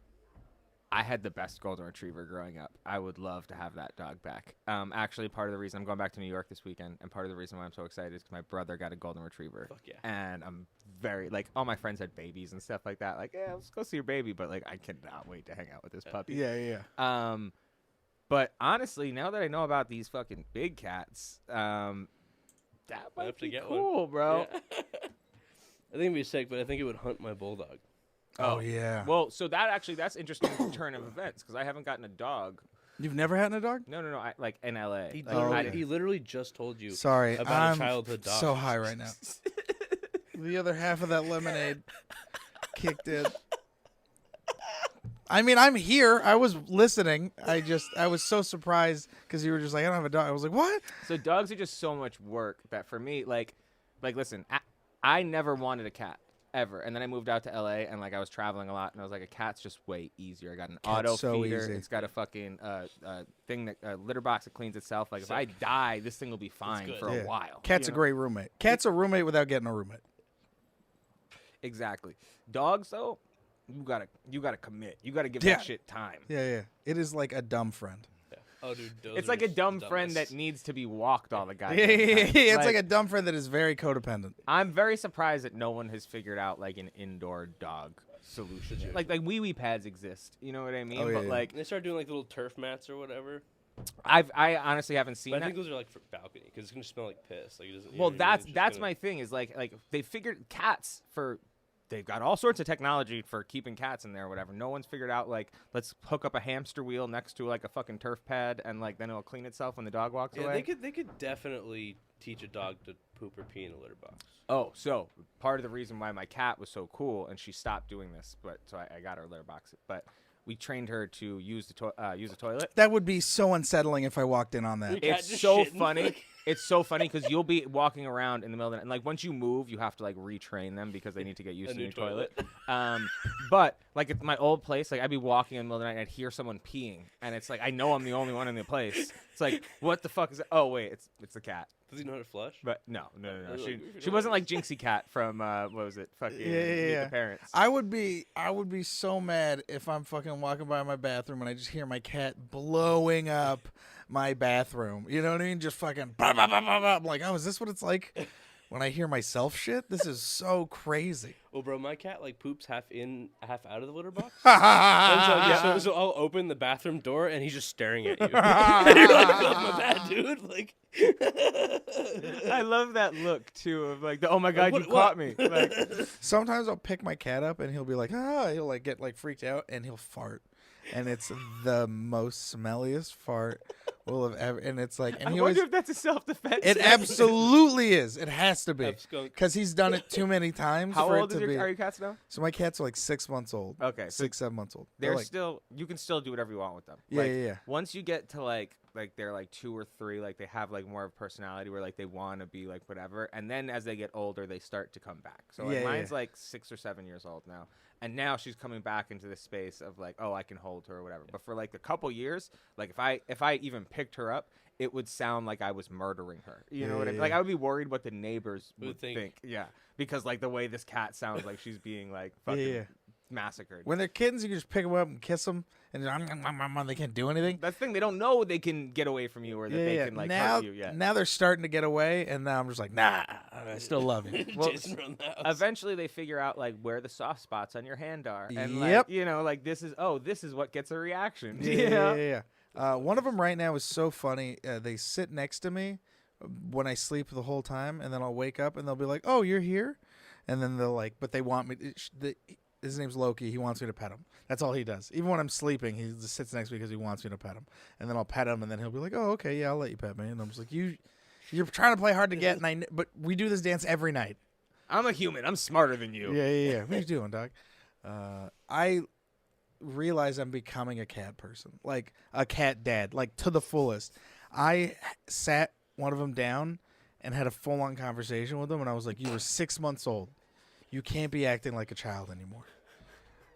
I had the best golden retriever growing up. I would love to have that dog back. Actually, part of the reason I'm going back to New York this weekend, and part of the reason why I'm so excited is because my brother got a golden retriever. Fuck yeah. And I'm very, like, all my friends had babies and stuff like that. Like, yeah, let's go see your baby. But, like, I cannot wait to hang out with this puppy. Yeah. But honestly, now that I know about these fucking big cats, that might have to be get one. cool, bro. Yeah. I think it'd be sick, but I think it would hunt my bulldog. Oh yeah. Well, so that's interesting turn of events because I haven't gotten a dog. You've never had a dog? No, I, like in LA. He Oh, literally, okay. he literally just told you Sorry, about I'm a childhood dog. so high right now. The other half of that lemonade kicked in. I mean, I'm here. I was listening. I was so surprised because you were just like, I don't have a dog. I was like, what? So dogs are just so much work that for me, like listen, I never wanted a cat ever, and then I moved out to LA and like I was traveling a lot, and I was like, a cat's just way easier. I got an Cat's auto so feeder. easy. It's got a fucking thing that litter box that cleans itself. Like if I die, this thing will be fine good. for Yeah. a while. Cat's you a know? great roommate. Cat's a roommate without getting a roommate. Exactly. Dogs though, you gotta commit. You gotta give Yeah. that shit time. Yeah. It is like a dumb friend. Yeah. Oh, dude, those It's are like a just dumb the friend that dumbest. needs to be walked all the goddamn Yeah. time. It's like a dumb friend that is very codependent. I'm very surprised that no one has figured out like an indoor dog solution. Legit. Like wee pads exist. You know what I mean? Oh, yeah, But yeah. like They start doing like little turf mats or whatever. I honestly haven't seen But I that. think those are like for balcony because it's gonna smell like piss. Like it doesn't. Well, you know what I mean? It's that's just my thing. Is like they figured cats for. They've got all sorts of technology for keeping cats in there or whatever. No one's figured out like let's hook up a hamster wheel next to like a fucking turf pad and like then it'll clean itself when the dog walks Yeah, away. they could definitely teach a dog to poop or pee in a litter box. Oh, so part of the reason why my cat was so cool and she stopped doing this, but so I got her litter box. But we trained her to use the toilet. That would be so unsettling if I walked in on that. Your cat It's just so shitting, funny. like- It's so funny because you'll be walking around in the middle of the night, and like once you move, you have to like retrain them because they need to get used A to new the new toilet. But like at my old place, like I'd be walking in the middle of the night and I'd hear someone peeing, and it's like I know I'm the only one in the place. It's like what the fuck is that? Oh wait, it's the cat. Does he know how to flush? But no. Like, She wasn't like Jinxie Cat from what was it? Fucking Meet Yeah. the Parents. I would be so mad if I'm fucking walking by my bathroom and I just hear my cat blowing up my bathroom. You know what I mean? Just fucking bah, bah, bah, bah, bah. I'm like, oh, is this what it's like when I hear myself shit? This is so crazy. Well, bro, my cat like poops half in, half out of the litter box. And so I'll open the bathroom door and he's just staring at you. And you're like, oh, my bad, dude. Like, I love that look too of like, oh my god, what- you caught what? me. Like, Sometimes I'll pick my cat up and he'll be like, he'll like get like freaked out and he'll fart. And it's the most smelliest fart we'll have ever. And it's like, and I he wonder always. if that's a self-defense. It absolutely is. It has to be Have skunk. because he's done it too many times. How for old it to be. are your cats now? So my cats are like 6 months old. Okay, so 6, 7 months old. they're like, still. You can still do whatever you want with them. Yeah, Like, yeah. Once you get to like they're like 2 or 3, like they have like more of a personality where like they want to be like whatever, and then as they get older, they start to come back. So like Yeah, mine's yeah. like 6 or 7 years old now, and now she's coming back into the space of like, oh, I can hold her or whatever. But for like a couple years, like if I even picked her up, it would sound like I was murdering her. You know what I mean? Yeah. Like I would be worried what the neighbors Would would think. think. Yeah, because like the way this cat sounds like she's being like fucking Yeah. massacred. When they're kittens, you can just pick them up and kiss them, and they can't do anything. That's the thing. They don't know they can get away from you or that they can like now, hurt you. Yeah. now they're starting to get away, and now I'm just like, nah, I still love you. Well, Jason around the house. Eventually, they figure out like where the soft spots on your hand are, and Yep. like you know, like this is what gets a reaction. Yeah, you know? yeah. One of them right now is so funny. They sit next to me when I sleep the whole time, and then I'll wake up and they'll be like, "Oh, you're here," and then they'll like, but they want me. His name's Loki. He wants me to pet him. That's all he does. Even when I'm sleeping, he just sits next to me because he wants me to pet him. And then I'll pet him, and then he'll be like, "Oh, okay, yeah, I'll let you pet me." And I'm just like, "You're trying to play hard to get," and but we do this dance every night. I'm a human. I'm smarter than you. Yeah. What are you doing, dog? I realize I'm becoming a cat person, like a cat dad, like to the fullest. I sat one of them down and had a full-on conversation with them, and I was like, "You were 6 months old. You can't be acting like a child anymore."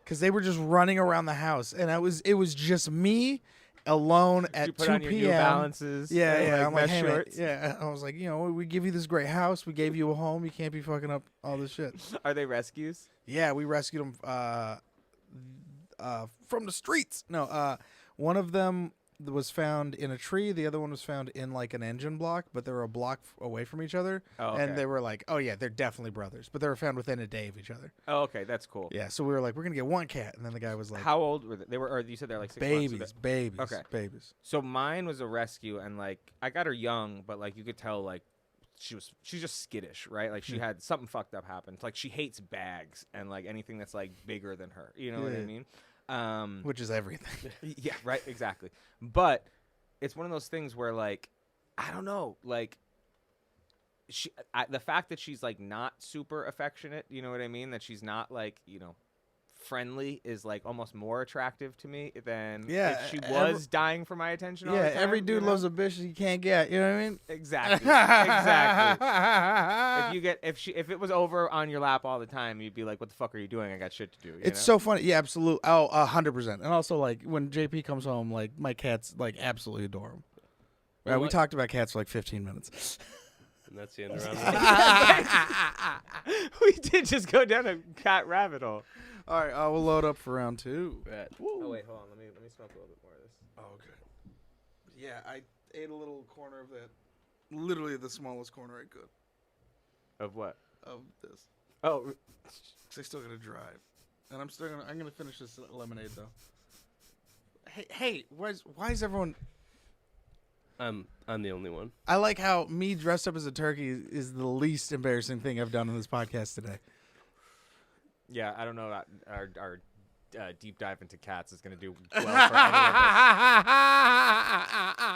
Because they were just running around the house, and it was just me alone You at put 2 on your New p.m. Balances. Yeah, and, yeah. I'm like, mesh hey, man, shorts. yeah. I was like, we give you this great house. We gave you a home. You can't be fucking up all this shit. Are they rescues? Yeah, we rescued them from the streets. No, one of them was found in a tree. The other one was found in like an engine block, but they were a block away from each other. Oh, okay. And they were like, oh yeah, they're definitely brothers, but they were found within a day of each other. Oh, okay, that's cool. Yeah, so we were like, we're gonna get one cat, and then the guy was like, How old were they? They were, or you said they're like 6 months. babies, Okay. babies. So mine was a rescue, and like I got her young, but like you could tell like she's just skittish, right? Like she had something fucked up happen. Like she hates bags and like anything that's like bigger than her. You know what I mean? Which is everything. Yeah, right, exactly. But it's one of those things where like I don't know, like the fact that she's like not super affectionate, you know what I mean? That she's not like, friendly is like almost more attractive to me than if she was dying for my attention all the time. Every dude loves a bitch he can't get, you know what I mean? Exactly. If it was over on your lap all the time, you'd be like, what the fuck are you doing? I got shit to do. It's so funny. Yeah, absolutely. Oh, 100%. And also, like, when JP comes home, like, my cats, like, absolutely adore him. Well, we talked about cats for, like, 15 minutes. And that's the end of round We did just go down a cat rabbit hole. All right, we'll load up for round 2. Oh, wait, hold on. Let me smoke a little bit more of this. Oh, okay. Yeah, I ate a little corner of that. Literally the smallest corner I could Of what? of this. Oh, 'Cause I still gotta drive. And I'm gonna finish this lemonade, though. Hey, why is everyone... I'm the only one. I like how me dressed up as a turkey is the least embarrassing thing I've done on this podcast today. yeah, I don't know about our deep dive into cats is going to do well for any of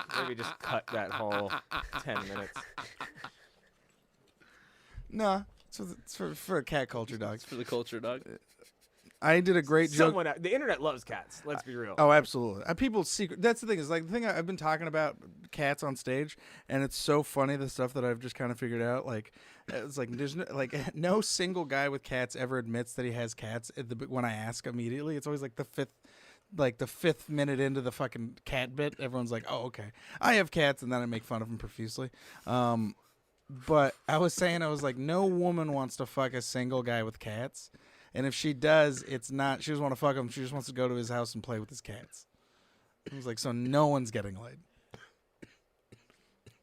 us. Maybe just cut that whole 10 minutes. No, it's for a cat culture, dog. It's for the culture, dog. I did a great joke. The internet loves cats. Let's be real. Oh, absolutely. People's secret. That's the thing. Is like the thing I've been talking about cats on stage, and it's so funny the stuff that I've just kind of figured out. Like, it's like there's no single guy with cats ever admits that he has cats. When I ask immediately, it's always like the fifth minute into the fucking cat bit. Everyone's like, "Oh, okay, I have cats," and then I make fun of them profusely. But I was like, no woman wants to fuck a single guy with cats. And if she does, it's not, she doesn't want to fuck him. She just wants to go to his house and play with his cats. I was like, so no one's getting laid.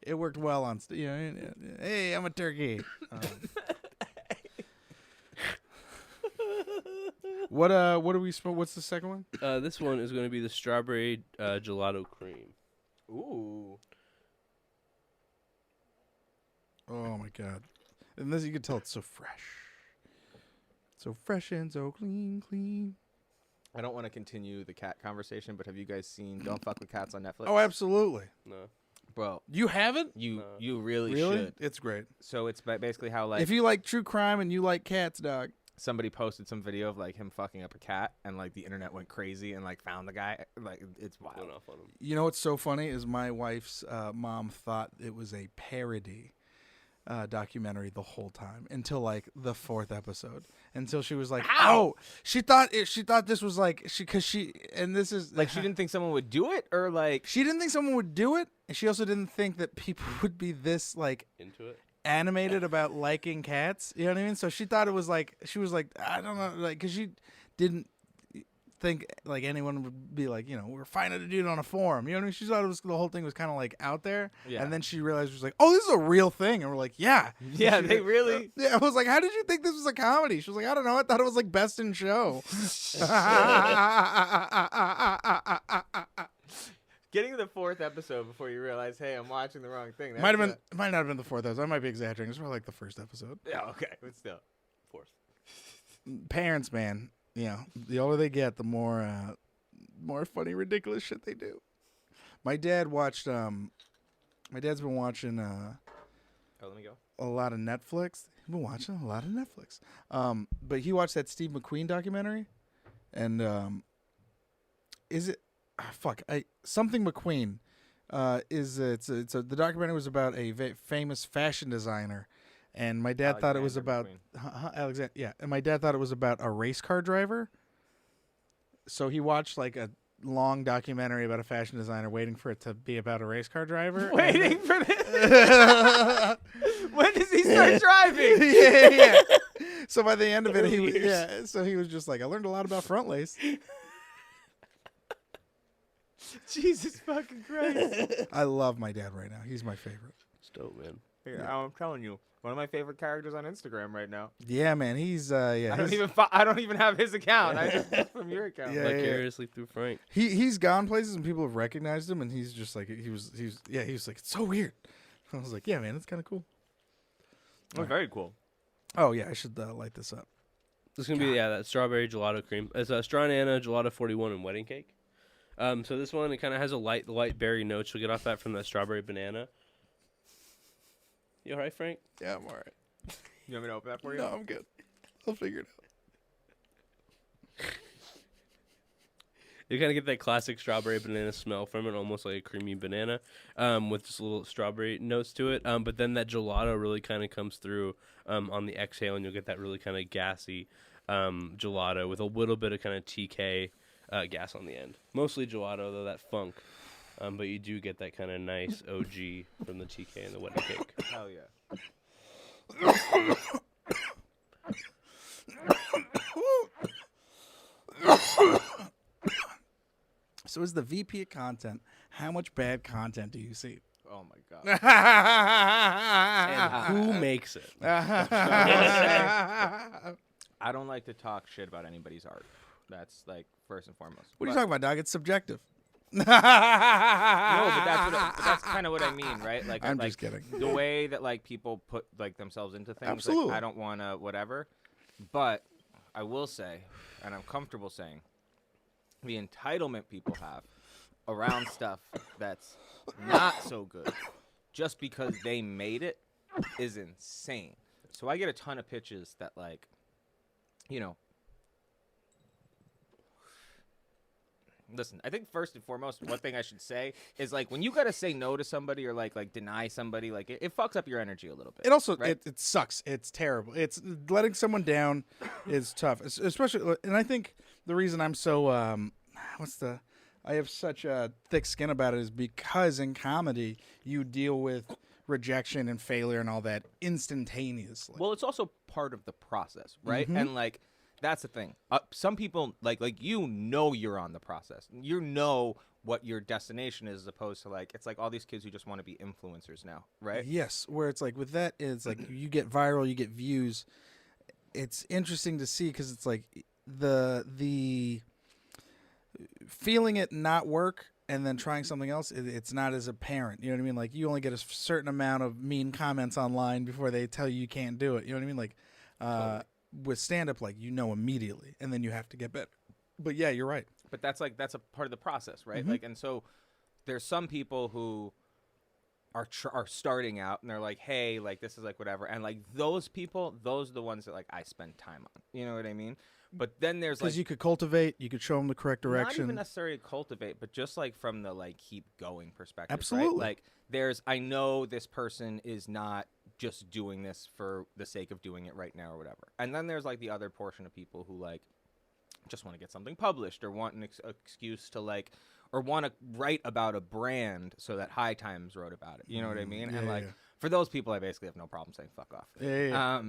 It worked well on, hey, I'm a turkey. What do we, what's the second one? This one is going to be the strawberry gelato cream. Ooh. Oh my God. And this, you can tell it's so fresh. So fresh and so clean. I don't want to continue the cat conversation, but have you guys seen Don't Fuck with Cats on Netflix? Oh, absolutely. No. Bro. You haven't? You really Really? should. It's great. So it's basically how like If you like true crime and you like cats, dog. somebody posted some video of like him fucking up a cat and like the internet went crazy and like found the guy. Like it's wild. Went off on him. You know what's so funny is my wife's mom thought it was a parody documentary the whole time until like the 4th episode. Until she was like, How? "Oh, she thought this was like she didn't think someone would do it, or like she didn't think someone would do it, and she also didn't think that people would be this like Into it? animated about liking cats. You know what I mean? So she thought it was like she was like, I don't know, like because she didn't think like anyone would be like, we're finding a dude on a forum. You know what I mean? She thought the whole thing was kind of like out there. Yeah. And then she realized she was like, oh, this is a real thing. And we're like, yeah. yeah, they really. Yeah, I was like, how did you think this was a comedy? She was like, I don't know. I thought it was like Best in Show. Getting to the 4th episode before you realize, hey, I'm watching the wrong thing. Might not have been the 4th episode. I might be exaggerating. It's probably like the 1st episode. Yeah, okay, but still. 4th. Parents, man. The older they get, the more funny, ridiculous shit they do. My dad watched. My dad's been watching. Let me go. A lot of Netflix. He's been watching a lot of Netflix. But he watched that Steve McQueen documentary, and is it? Something McQueen. The documentary was about a famous fashion designer, and my dad thought it was about Alexander. Yeah, and my dad thought it was about a race car driver. So he watched like a long documentary about a fashion designer, waiting for it to be about a race car driver. Waiting for this. When does he start driving? yeah. So by the end of it, so he was just like, I learned a lot about front lace. Jesus fucking Christ. I love my dad right now. He's my favorite. It's dope, man. Yeah, I'm telling you, one of my favorite characters on Instagram right now. Yeah, man. He's I don't even have his account. I just from your account. Yeah, Vicariously through Frank. He's gone places and people have recognized him, and he's just like he was like, it's so weird. I was like, yeah, man, it's kind of cool. Oh, very cool. Oh yeah, I should light this up. This is gonna be that strawberry gelato cream. It's a straw banana gelato 41 and wedding cake. So this one, it kind of has a light berry note. You'll get off that from that strawberry banana. You all right, Frank? Yeah, I'm all right. You want me to open that for you? No, I'm good. I'll figure it out. You kind of get that classic strawberry banana smell from it, almost like a creamy banana, with just little strawberry notes to it. But then that gelato really kind of comes through on the exhale, and you'll get that really kind of gassy gelato with a little bit of kind of TK gas on the end. Mostly gelato, though, that funk. But you do get that kind of nice OG from the TK and the wedding cake. Hell yeah. So as the VP of content, how much bad content do you see? Oh my god. And who makes it? I don't like to talk shit about anybody's art. That's like first and foremost. What are you talking about, dog? It's subjective. No, but that's kind of what I mean, right? Like I'm just kidding. The way that like people put like themselves into things. Absolutely. Like, I don't want to whatever, but I will say, and I'm comfortable saying, the entitlement people have around stuff that's not so good, just because they made it, is insane. So I get a ton of pitches that like, you know. Listen, I think first and foremost, one thing I should say is like when you gotta say no to somebody or like deny somebody, like it fucks up your energy a little bit. It also right? it sucks. It's terrible. It's letting someone down is tough, especially. And I think the reason I'm so I have such a thick skin about it is because in comedy you deal with rejection and failure and all that instantaneously. Well, it's also part of the process, right? Mm-hmm. And like that's the thing. Some people like you're on the process. You know what your destination is, as opposed to like it's like all these kids who just want to be influencers now, right? Yes, where it's like with that, it's like you get viral, you get views. It's interesting to see because it's like the feeling it not work and then trying something else, it's not as apparent. You know what I mean? Like you only get a certain amount of mean comments online before they tell you can't do it. You know what I mean? Like Totally. with stand-up, like you know immediately, and then you have to get better. But yeah, you're right. But that's a part of the process, right? Mm-hmm. Like, and so there's some people who are starting out and they're like, hey, like this is like whatever, and like those people, those are the ones that like I spend time on. You know what I mean? But then there's Because like you could cultivate, you could show them the correct not direction. even necessarily cultivate, but just like from the like keep going perspective. Absolutely. Right? Like I know this person is not just doing this for the sake of doing it right now or whatever. And then there's like the other portion of people who like just want to get something published or want an excuse to like, or want to write about a brand so that High Times wrote about it. You know what I mean? Yeah, And like yeah. for those people, I basically have no problem saying fuck off. Yeah.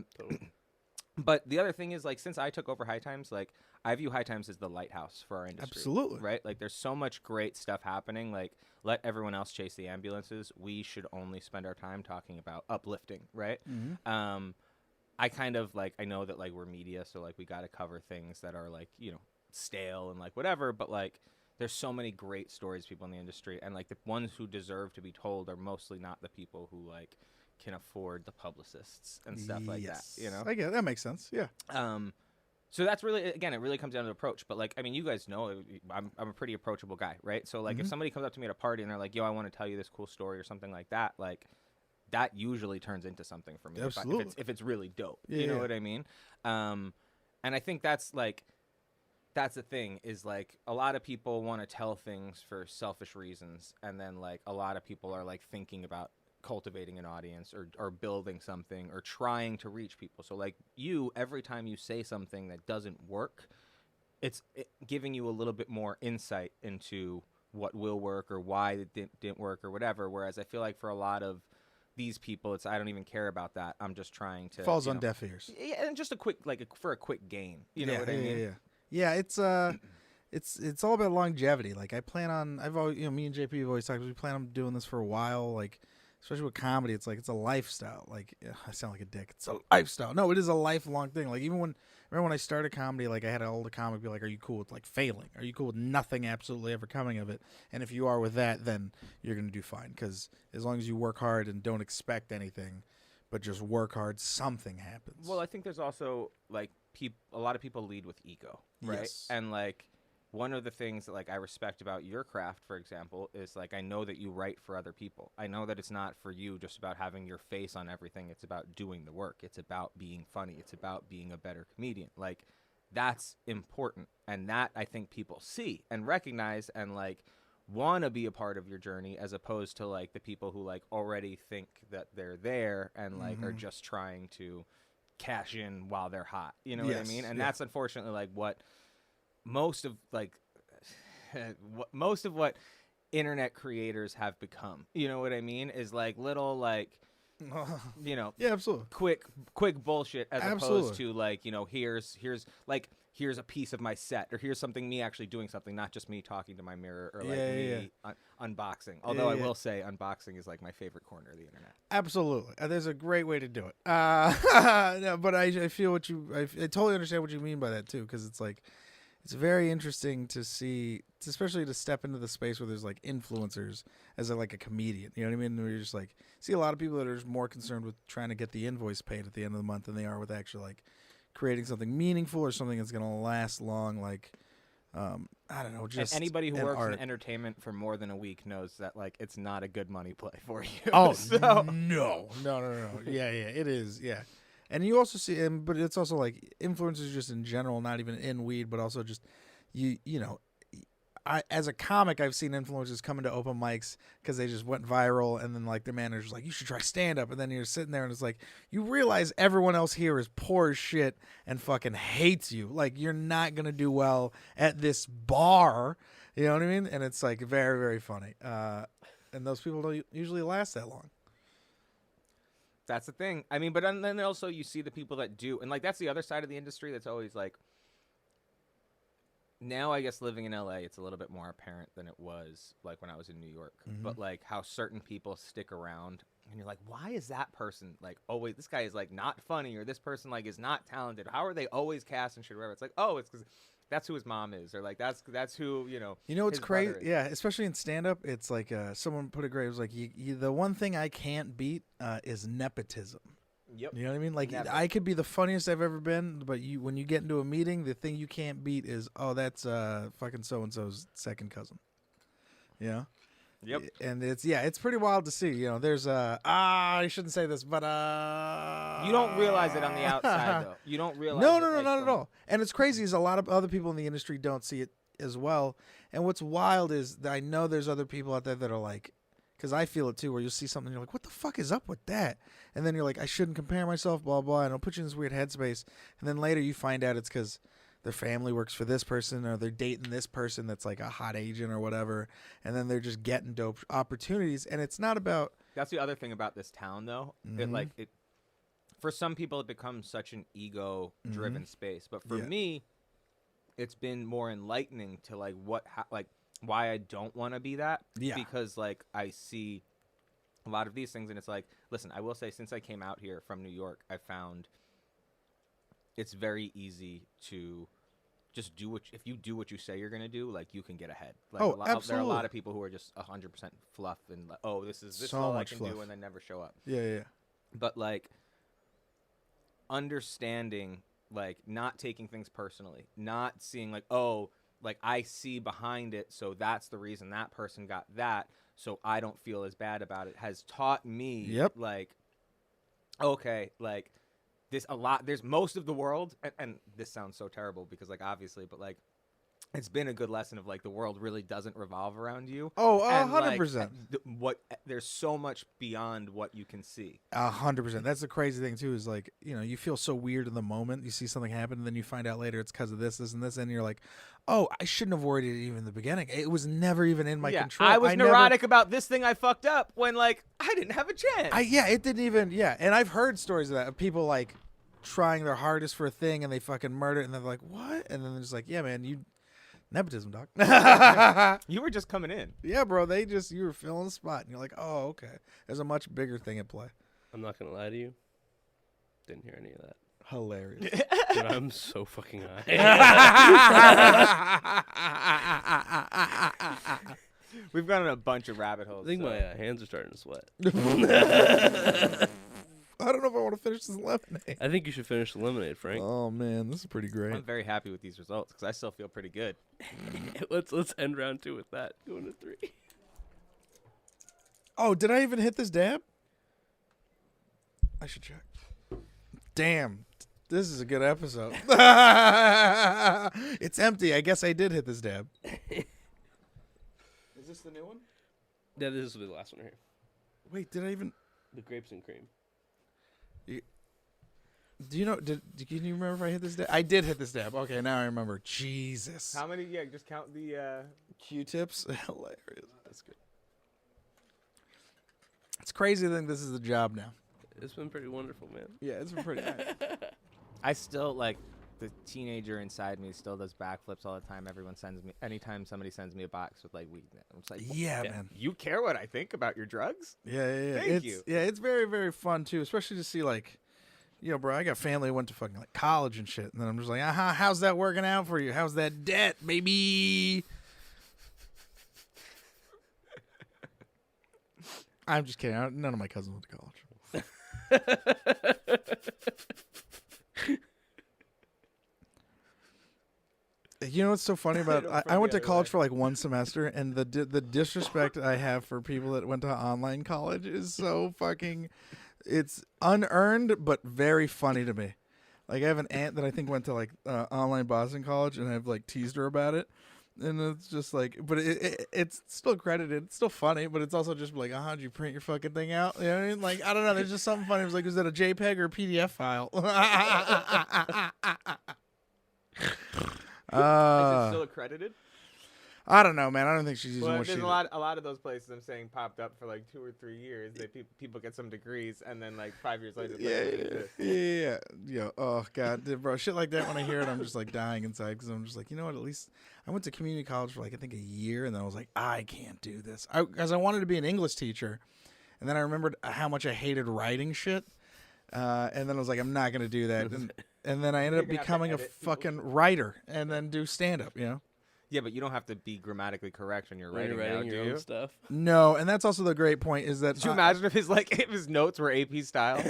But the other thing is, like, since I took over High Times, like, I view High Times as the lighthouse for our industry. Absolutely. Right? Like, there's so much great stuff happening. Like, let everyone else chase the ambulances. We should only spend our time talking about uplifting, right? Mm-hmm. I kind of, like, I know that, like, we're media, so, like, we got to cover things that are, like, you know, stale and, like, whatever. But, like, there's so many great stories, people in the industry. And, like, the ones who deserve to be told are mostly not the people who, like, can afford the publicists and stuff like that, you know? I get it. That makes sense. Yeah. So that's really, again, it really comes down to approach. But like, I mean, you guys know I'm a pretty approachable guy, right? So like, if somebody comes up to me at a party and they're like, "Yo, I want to tell you this cool story" or something like that, like that usually turns into something for me. Absolutely. If it's really dope, Yeah, you know yeah. what I mean? And I think that's like, that's the thing is like a lot of people want to tell things for selfish reasons, and then like a lot of people are like thinking about cultivating an audience or building something or trying to reach people. So like you, every time you say something that doesn't work, it's giving you a little bit more insight into what will work or why it didn't work or whatever. Whereas I feel like for a lot of these people, it's I don't even care about that. I'm just trying to Falls on deaf ears. Yeah, and just a quick for a quick gain. You know what I mean? Yeah, it's all about longevity. Like I plan on, I've always, me and JP have always talked. We plan on doing this for a while. Like especially with comedy, it's like it's a lifestyle. Like I sound like a dick. It's a lifestyle. No, it is a lifelong thing. Like even remember when I started comedy, like I had an older comic be like, "Are you cool with like failing? Are you cool with nothing absolutely ever coming of it? And if you are with that, then you're gonna do fine. Because as long as you work hard and don't expect anything, but just work hard, something happens." Well, I think there's also like a lot of people lead with ego, right? Yes. And like one of the things that like I respect about your craft, for example, is like I know that you write for other people. I know that it's not for you just about having your face on everything. It's about doing the work. It's about being funny. It's about being a better comedian. Like that's important, and that I think people see and recognize and like want to be a part of your journey, as opposed to like the people who like already think that they're there and like are just trying to cash in while they're hot. You know what I mean? And that's unfortunately like what most of what internet creators have become. You know what I mean? Is like little like yeah, absolutely. quick bullshit as opposed to like, here's a piece of my set, or here's something me actually doing something, not just me talking to my mirror or like me unboxing. Although I will say unboxing is like my favorite corner of the internet. Absolutely. There's a great way to do it. No, but I feel what I totally understand what you mean by that too, because it's like it's very interesting to see, especially to step into the space where there's like influencers as like a comedian. You know what I mean? Where you're just like see a lot of people that are just more concerned with trying to get the invoice paid at the end of the month than they are with actually like creating something meaningful or something that's gonna last long. Like I don't know, just and anybody who works art. in entertainment for more than a week knows that like it's not a good money play for you. Oh so. no. Yeah, it is. Yeah. And you also see, but it's also like influencers just in general, not even in weed, but also just you know, I as a comic, I've seen influencers come into open mics because they just went viral, and then like their manager's like, "You should try stand up," and then you're sitting there and it's like you realize everyone else here is poor as shit and fucking hates you. Like you're not gonna do well at this bar, you know what I mean? And it's like very very funny. And those people don't usually last that long. That's the thing. I mean, but then also you see the people that do, and like that's the other side of the industry that's always like. Now I guess living in LA, it's a little bit more apparent than it was like when I was in New York. But like how certain people stick around, and you're like, why is that person like always? This guy is like not funny, or this person like is not talented. How are they always cast and shit? Whatever. It's like, oh, it's because that's who his mom is, or like that's who you know. You know what's crazy? Yeah, especially in stand up, it's like someone put it great. It was like the one thing I can't beat is nepotism. Yep. You know what I mean? Like Never. I could be the funniest I've ever been, but when you get into a meeting, the thing you can't beat is that's fucking so and so's second cousin. You know? Yep. And it's pretty wild to see. You know, there's I shouldn't say this, but you don't realize it on the outside though. You don't realize. No, like, not at all. And it's crazy is a lot of other people in the industry don't see it as well. And what's wild is that I know there's other people out there that are like, because I feel it too, where you'll see something and you're like, what the fuck is up with that? And then you're like, I shouldn't compare myself, blah, blah, and it'll put you in this weird headspace. And then later you find out it's because their family works for this person, or they're dating this person that's like a hot agent or whatever. And then they're just getting dope opportunities. And it's not about... That's the other thing about this town, though. It for some people, it becomes such an ego-driven space. But for me, it's been more enlightening to like why I don't want to be that. Yeah. Because like I see a lot of these things, and it's like, listen, I will say, since I came out here from New York, I found it's very easy to just do if you do what you say you're gonna do, like you can get ahead. Like absolutely. There are a lot of people who are just 100% fluff and like, oh, this is so all I much can fluff. do, and then never show up. Yeah. But like understanding, like not taking things personally, not seeing like, oh, like I see behind it, so that's the reason that person got that, so I don't feel as bad about it, has taught me like, okay, like this a lot. There's most of the world, and this sounds so terrible because like obviously, but like it's been a good lesson of like the world really doesn't revolve around you. Oh, And, 100%. What there's so much beyond what you can see. 100%. That's the crazy thing too. Is like, you know, you feel so weird in the moment. You see something happen, and then you find out later it's because of this, and this, and you're like, oh, I shouldn't have worried it even in the beginning. It was never even in my control. I was neurotic about this thing I fucked up when like I didn't have a chance. It didn't even. Yeah, and I've heard stories of that of people like trying their hardest for a thing and they fucking murder it, and they're like, what? And then they're just like, yeah, man, you. Nepotism, doc. You were just coming in. Yeah, bro. You were filling the spot, and you're like, oh, okay. There's a much bigger thing at play. I'm not gonna lie to you. Didn't hear any of that. Hilarious. Dude, I'm so fucking high. We've gone on a bunch of rabbit holes. I think so. my hands are starting to sweat. I don't know if I want to finish this lemonade. I think you should finish the lemonade, Frank. Oh man, this is pretty great. I'm very happy with these results because I still feel pretty good. Let's end round 2 with that. Going to 3. Oh, did I even hit this dab? I should check. Damn, this is a good episode. It's empty. I guess I did hit this dab. Is this the new one? Yeah, this will be the last one right here. Wait, did I even? The grapes and cream. Do you know? Can you remember if I hit this dab? I did hit this dab. Okay, now I remember. Jesus. How many? Yeah, just count the. Q-tips. Hilarious. That's good. It's crazy to think this is the job now. It's been pretty wonderful, man. Yeah, it's been pretty nice. I still like the teenager inside me still does backflips all the time. Anytime somebody sends me a box with like weed in it, I'm just like, Yeah, man. You care what I think about your drugs? Yeah. Thank you. Yeah, it's very, very fun too, especially to see like, you know, bro, I got family who went to fucking like college and shit, and then I'm just like, how's that working out for you? How's that debt, baby? I'm just kidding. None of my cousins went to college. You know what's so funny about I went to college for like 1 semester, and the disrespect I have for people that went to online college is so fucking, it's unearned but very funny to me. Like I have an aunt that I think went to like online Boston college, and I've like teased her about it, and it's just like, but it's still credited, it's still funny, but it's also just like, how'd you print your fucking thing out? You know what I mean? Like I don't know, there's just something funny. It was like, was that a JPEG or a PDF file? Is it still accredited? I don't know, man. I don't think she's using Well, what she there's did. a lot of those places I'm saying popped up for like 2 or 3 years. People get some degrees, and then like 5 years later, Yeah. Oh god, dude, bro, shit like that. When I hear it, I'm just like dying inside because I'm just like, you know what? At least I went to community college for like I think a year, and then I was like, I can't do this because I wanted to be an English teacher, and then I remembered how much I hated writing shit, and then I was like, I'm not gonna do that, and then I ended up You're gonna have to becoming a edit fucking writer, and then do stand up, you know. Yeah, but you don't have to be grammatically correct when you're When writing, you're writing now, your do own you? stuff. No, and that's also the great point is that Could you imagine if his notes were AP style?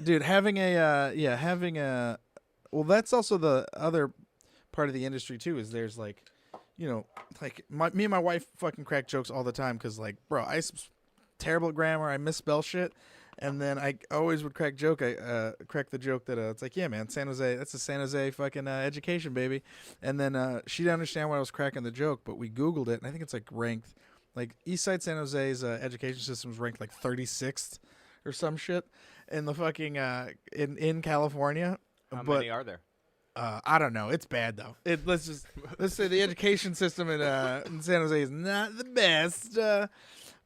dude, having a well, that's also the other part of the industry too, is there's like, you know, like me and my wife fucking crack jokes all the time because like, bro, terrible at grammar, I misspell shit, and then I always would crack the joke that it's like, yeah, man, San Jose, that's a San Jose fucking education, baby, and then she didn't understand why I was cracking the joke, but we Googled it, and I think it's like ranked, like Eastside San Jose's education system is ranked like 36th or some shit in the fucking in California. How but many are there? I don't know. It's bad though. Let's say the education system in San Jose is not the best.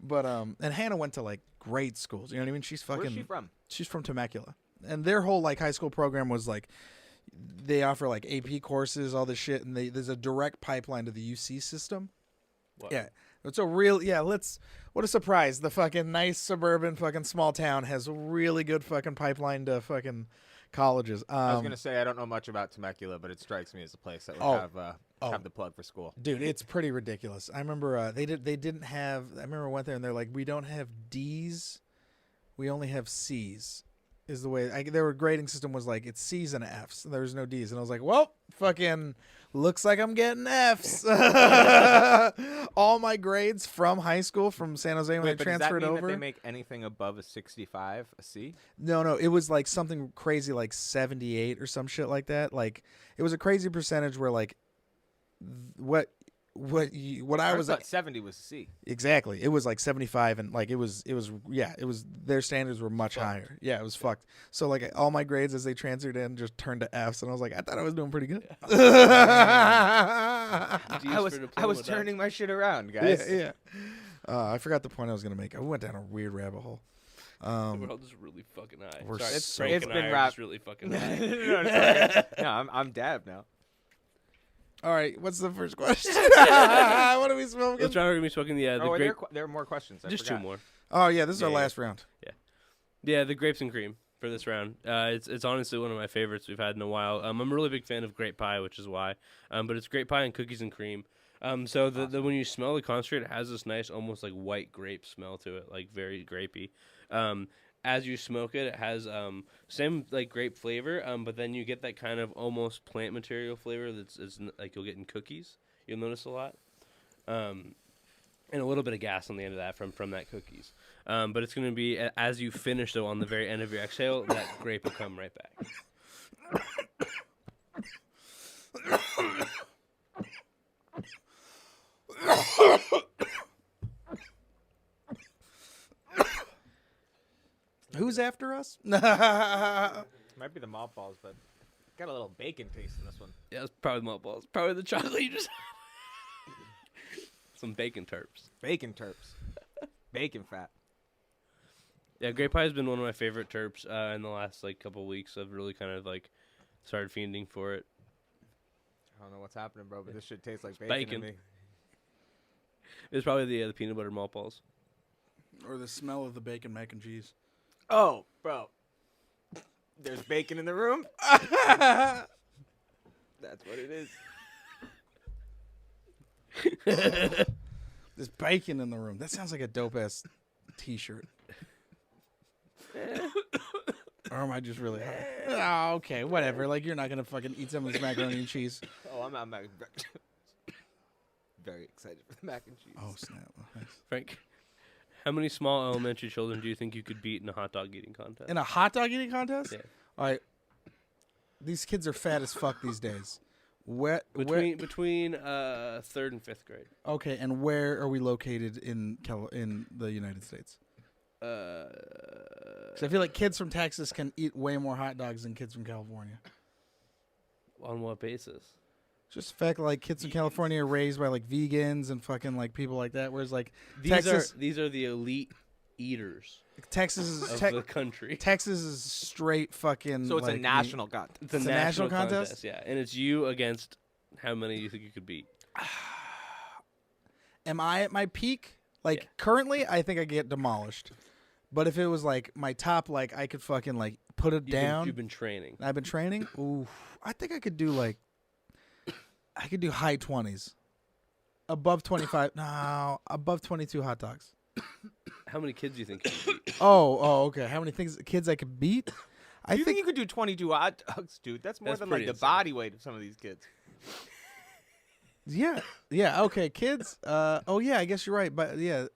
But and Hannah went to like great schools. You know what I mean? She's fucking. Where's she from? She's from Temecula, and their whole like high school program was like they offer like AP courses, all this shit, and there's a direct pipeline to the UC system. What? Yeah, it's a real what a surprise! The fucking nice suburban fucking small town has a really good fucking pipeline to fucking colleges. I was gonna say I don't know much about Temecula, but it strikes me as a place that would have the plug for school. Dude, it's pretty ridiculous. I remember they didn't have. I remember I went there and they're like, we don't have D's, we only have C's. Is the way their grading system was like it's C's and F's. And there was no D's, and I was like, well, fucking looks like I'm getting F's. All my grades from high school from San Jose when I transferred does that mean over. That they make anything above a 65 a C? No, it was like something crazy like 78 or some shit like that. Like it was a crazy percentage where like what I was thought 70 was C. exactly. It was like 75, and like it was their standards were much higher. Yeah, it was fucked. So like all my grades as they transferred in just turned to Fs, and I was like, I thought I was doing pretty good. I was turning my shit around, guys. Yeah. I forgot the point I was gonna make. I went down a weird rabbit hole. We're all just really fucking high. We're Sorry, so- Frank it's and been I are wrapped- just really fucking high. No, I'm dab now. All right, what's the first question? What are we smoking? Let's try. We're gonna be smoking the Oh, grape. there are more questions. I Just forgot. 2 more. Oh yeah, this is our Yeah. last round. Yeah, the grapes and cream for this round. It's honestly one of my favorites we've had in a while. I'm a really big fan of grape pie, which is why. But it's grape pie and cookies and cream. So the when you smell the concentrate, it has this nice, almost like white grape smell to it, like very grapey. As you smoke it, it has same like grape flavor, but then you get that kind of almost plant material flavor that's like you'll get in cookies. You'll notice a lot. And a little bit of gas on the end of that from that cookies. But it's going to be, as you finish, though, on the very end of your exhale, that grape will come right back. Who's after us? Might be the malt balls, but got a little bacon taste in this one. Yeah, it's probably the malt balls. Probably the chocolate you just some bacon terps. Bacon terps. Bacon fat. Yeah, grape pie has been one of my favorite terps in the last like couple weeks. I've really kind of like started fiending for it. I don't know what's happening, bro, but this shit tastes like bacon. bacon to me. It's probably the peanut butter malt balls. Or the smell of the bacon mac and cheese. Oh, bro. There's bacon in the room? There's That's what it is. bacon in the room. That sounds like a dope ass T-shirt. Or am I just really high? Oh, okay, whatever. Like you're not gonna fucking eat some of this macaroni and cheese. Oh, I'm very excited for the mac and cheese. Oh snap! Nice. Frank, how many small elementary children do you think you could beat in a hot dog eating contest? In a hot dog eating contest? Yeah. All right. These kids are fat as fuck these days. Between 3rd and 5th grade. Okay, and where are we located in the United States? 'Cause I feel like kids from Texas can eat way more hot dogs than kids from California. On what basis? Just the fact like kids from California are raised by like vegans and fucking like people like that, whereas like These are the elite eaters Texas is of the country. Texas is straight fucking. So it's like, a national contest. It's a national national contest? yeah, and it's you against how many you think you could beat. Am I at my peak? Like currently, I think I get demolished. But if it was like my top, like I could fucking like put it down. You've been training. I've been training. Ooh, I think I could do like. I could do high 20s, above 25. No, above 22 hot dogs. How many kids do you think you could beat? Oh, okay. How many kids I could beat? I You think you could do 22 hot dogs, dude? That's more That's than like pretty the insane. body weight of some of these kids. Yeah. Okay, kids. Oh yeah, I guess you're right. But yeah.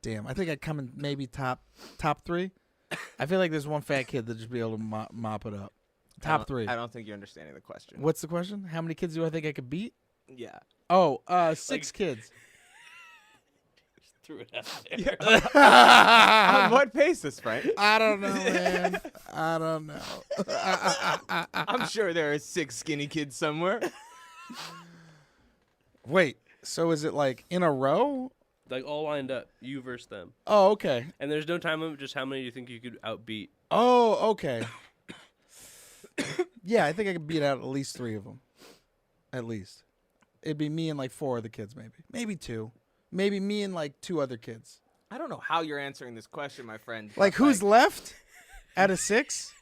Damn. I think I'd come in maybe top 3. I feel like there's one fat kid that just be able to mop it up. Top 3. I don't think you're understanding the question. What's the question? How many kids do I think I could beat? Yeah. Oh, 6 kids. Just threw it out there. On what basis, Frank? I don't know, man. I don't know. I'm sure there are 6 skinny kids somewhere. Wait, so is it like in a row? Like all lined up, you versus them. Oh, okay. And there's no time limit, just how many do you think you could outbeat? Oh, okay. Yeah, I think I could beat out at least 3 of them. At least. It'd be me and like 4 of the kids, maybe. Maybe 2. Maybe me and like 2 other kids. I don't know how you're answering this question, my friend. Like but, who's left out of 6?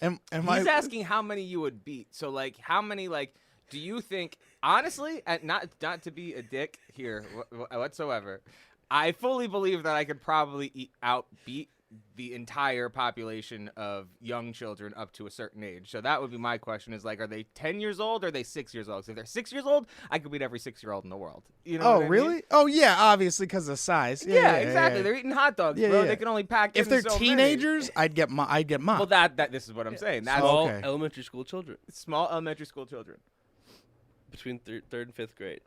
Am He's I asking how many you would beat. So like, how many like do you think? Honestly, not to be a dick here whatsoever, I fully believe that I could probably outbeat the entire population of young children up to a certain age. So that would be my question: is like, are they 10 years old or are they 6 years old? So if they're 6 years old, I could beat every 6-year-old in the world. You know? Oh, what I really? mean? Oh, yeah, obviously because of size. Yeah, exactly. They're eating hot dogs, Yeah, bro. yeah. They can only pack. If in they're so many. teenagers, I'd get mopped. Well, that this is what I'm saying. That's Small okay. elementary school children. small elementary school children. Between third and fifth grade.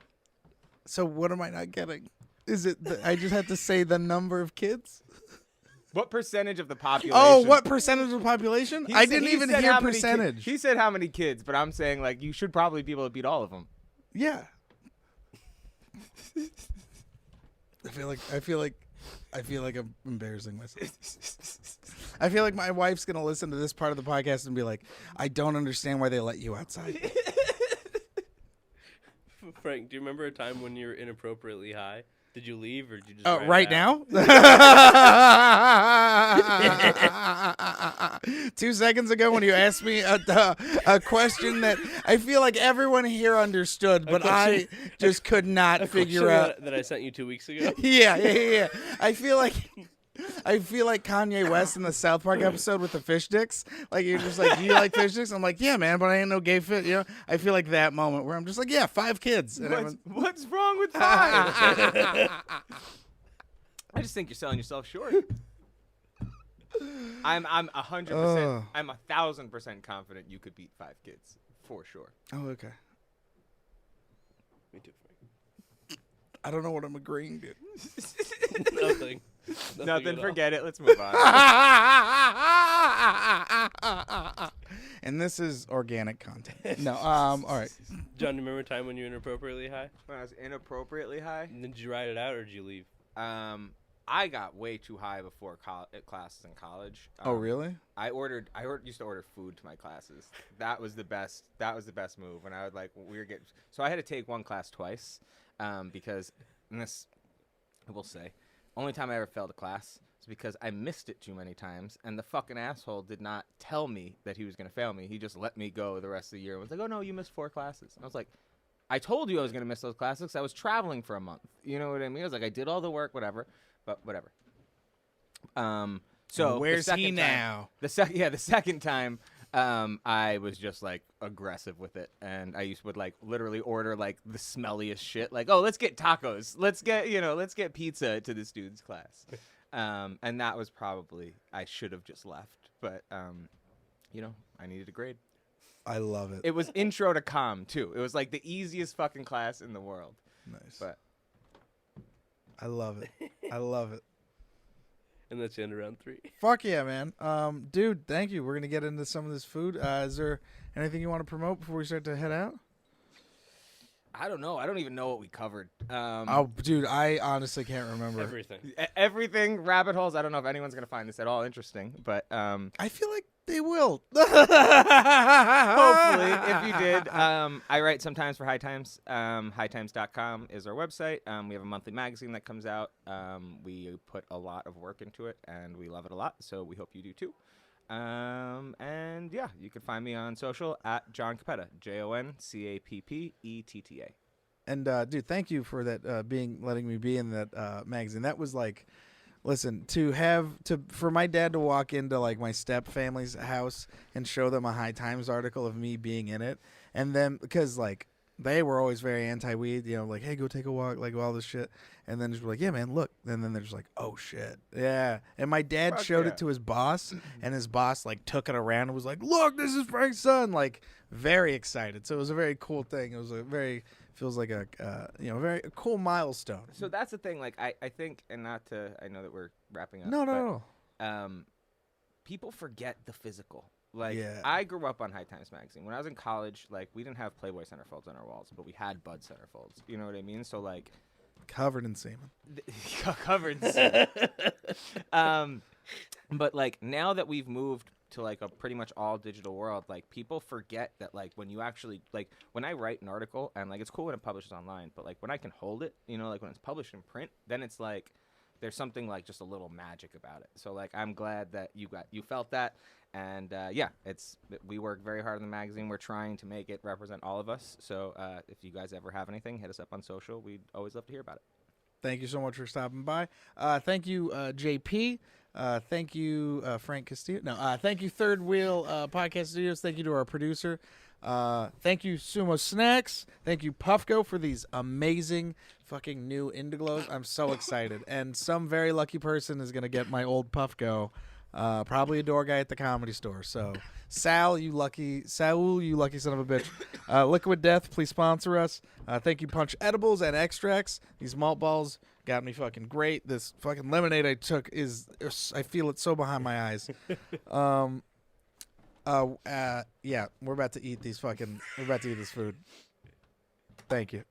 So what am I not getting? Is it I just have to say the number of kids? What percentage of the population? Oh, what percentage of the population? He I said- didn't he even said hear how many percentage. he said how many kids, but I'm saying like you should probably be able to beat all of them. Yeah. I feel like I'm embarrassing myself. I feel like my wife's gonna listen to this part of the podcast and be like, I don't understand why they let you outside. Frank, do you remember a time when you were inappropriately high? Did you leave or did you just Oh, ride right it out? now? 2 seconds ago when you asked me a question that I feel like everyone here understood, but I just could not figure out. That I sent you 2 weeks ago? Yeah. I feel like Kanye West in the South Park episode with the fish dicks. Like, you're just like, do you like fish dicks? I'm like, yeah, man, but I ain't no gay fit. You know, I feel like that moment where I'm just like, yeah, 5 kids. And What's wrong with 5? I just think you're selling yourself short. I'm 100%. I'm 1,000% confident you could beat 5 kids for sure. Oh, okay. Me too, Frank. I don't know what I'm agreeing to. Nothing. Nothing. Forget it. Let's move on. And this is organic content. No. All right. John, do you remember a time when you were inappropriately high? When I was inappropriately high, Did you ride it out or did you leave? I got way too high before classes in college. Oh, really? I used to order food to my classes. That was the best move. When I would so I had to take one class twice, because, and this, I will say, only time I ever failed a class is because I missed it too many times, and the fucking asshole did not tell me that he was gonna fail me. He just let me go the rest of the year and was like, "Oh no, you missed 4 classes." And I was like, "I told you I was gonna miss those classes 'cause I was traveling for a month." You know what I mean? I was like, I did all the work, whatever. But whatever. So where's he now? The second time, I was just like aggressive with it, and I would like literally order like the smelliest shit, like, oh, let's get tacos, let's get pizza to this dude's class, and that was probably I should have just left, but I needed a grade. I love it. It was intro to comm too. It was like the easiest fucking class in the world. Nice. But I love it. I love it. And that's the end of round 3. Fuck yeah, man. Dude, thank you. We're going to get into some of this food. Is there anything you want to promote before we start to head out? I don't know. I don't even know what we covered. Dude, I honestly can't remember. Everything, rabbit holes. I don't know if anyone's going to find this at all interesting, but I feel like they will. Hopefully, if you did. I write sometimes for High Times. Hightimes.com is our website. We have a monthly magazine that comes out. We put a lot of work into it, and we love it a lot, so we hope you do too. And yeah, you can find me on social at Jon Cappetta, JonCappetta. And dude, thank you for that letting me be in that magazine. That was like, listen, for my dad to walk into like my step family's house and show them a High Times article of me being in it, and then because like they were always very anti-weed, like, hey, go take a walk, like all this shit. And then just like, yeah, man, look. And then they're just like, oh, shit. Yeah. And my dad showed it to his boss, and his boss, like, took it around and was like, look, this is Frank's son. Like, very excited. So it was a very cool thing. It was feels like a very cool milestone. So that's the thing. Like, I think, and not to, I know that we're wrapping up. No. People forget the physical. Like, yeah. I grew up on High Times magazine. When I was in college, like, we didn't have Playboy centerfolds on our walls, but we had Bud centerfolds. You know what I mean? So, like, covered in semen. Covered in semen. But, like, now that we've moved to, like, a pretty much all digital world, like, people forget that, like, when you actually, like, when I write an article, and, like, it's cool when it publishes online, but, like, when I can hold it, like, when it's published in print, then it's, like, there's something, like, just a little magic about it. So, like, I'm glad that you felt that. And, yeah, we work very hard on the magazine. We're trying to make it represent all of us. So if you guys ever have anything, hit us up on social. We'd always love to hear about it. Thank you so much for stopping by. Thank you, JP. Thank you, Frank Castillo. No, thank you, Third Wheel Podcast Studios. Thank you to our producer. Thank you, TSUMO Snacks. Thank you, Puffco, for these amazing fucking new Indiglows. I'm so excited. And some very lucky person is going to get my old Puffco Probably a door guy at the comedy store. So, Saul, you lucky son of a bitch. Liquid Death, please sponsor us. Thank you, Punch Edibles and Extracts. These malt balls got me fucking great. This fucking lemonade I took I feel it so behind my eyes. Yeah, we're about to eat this food. Thank you.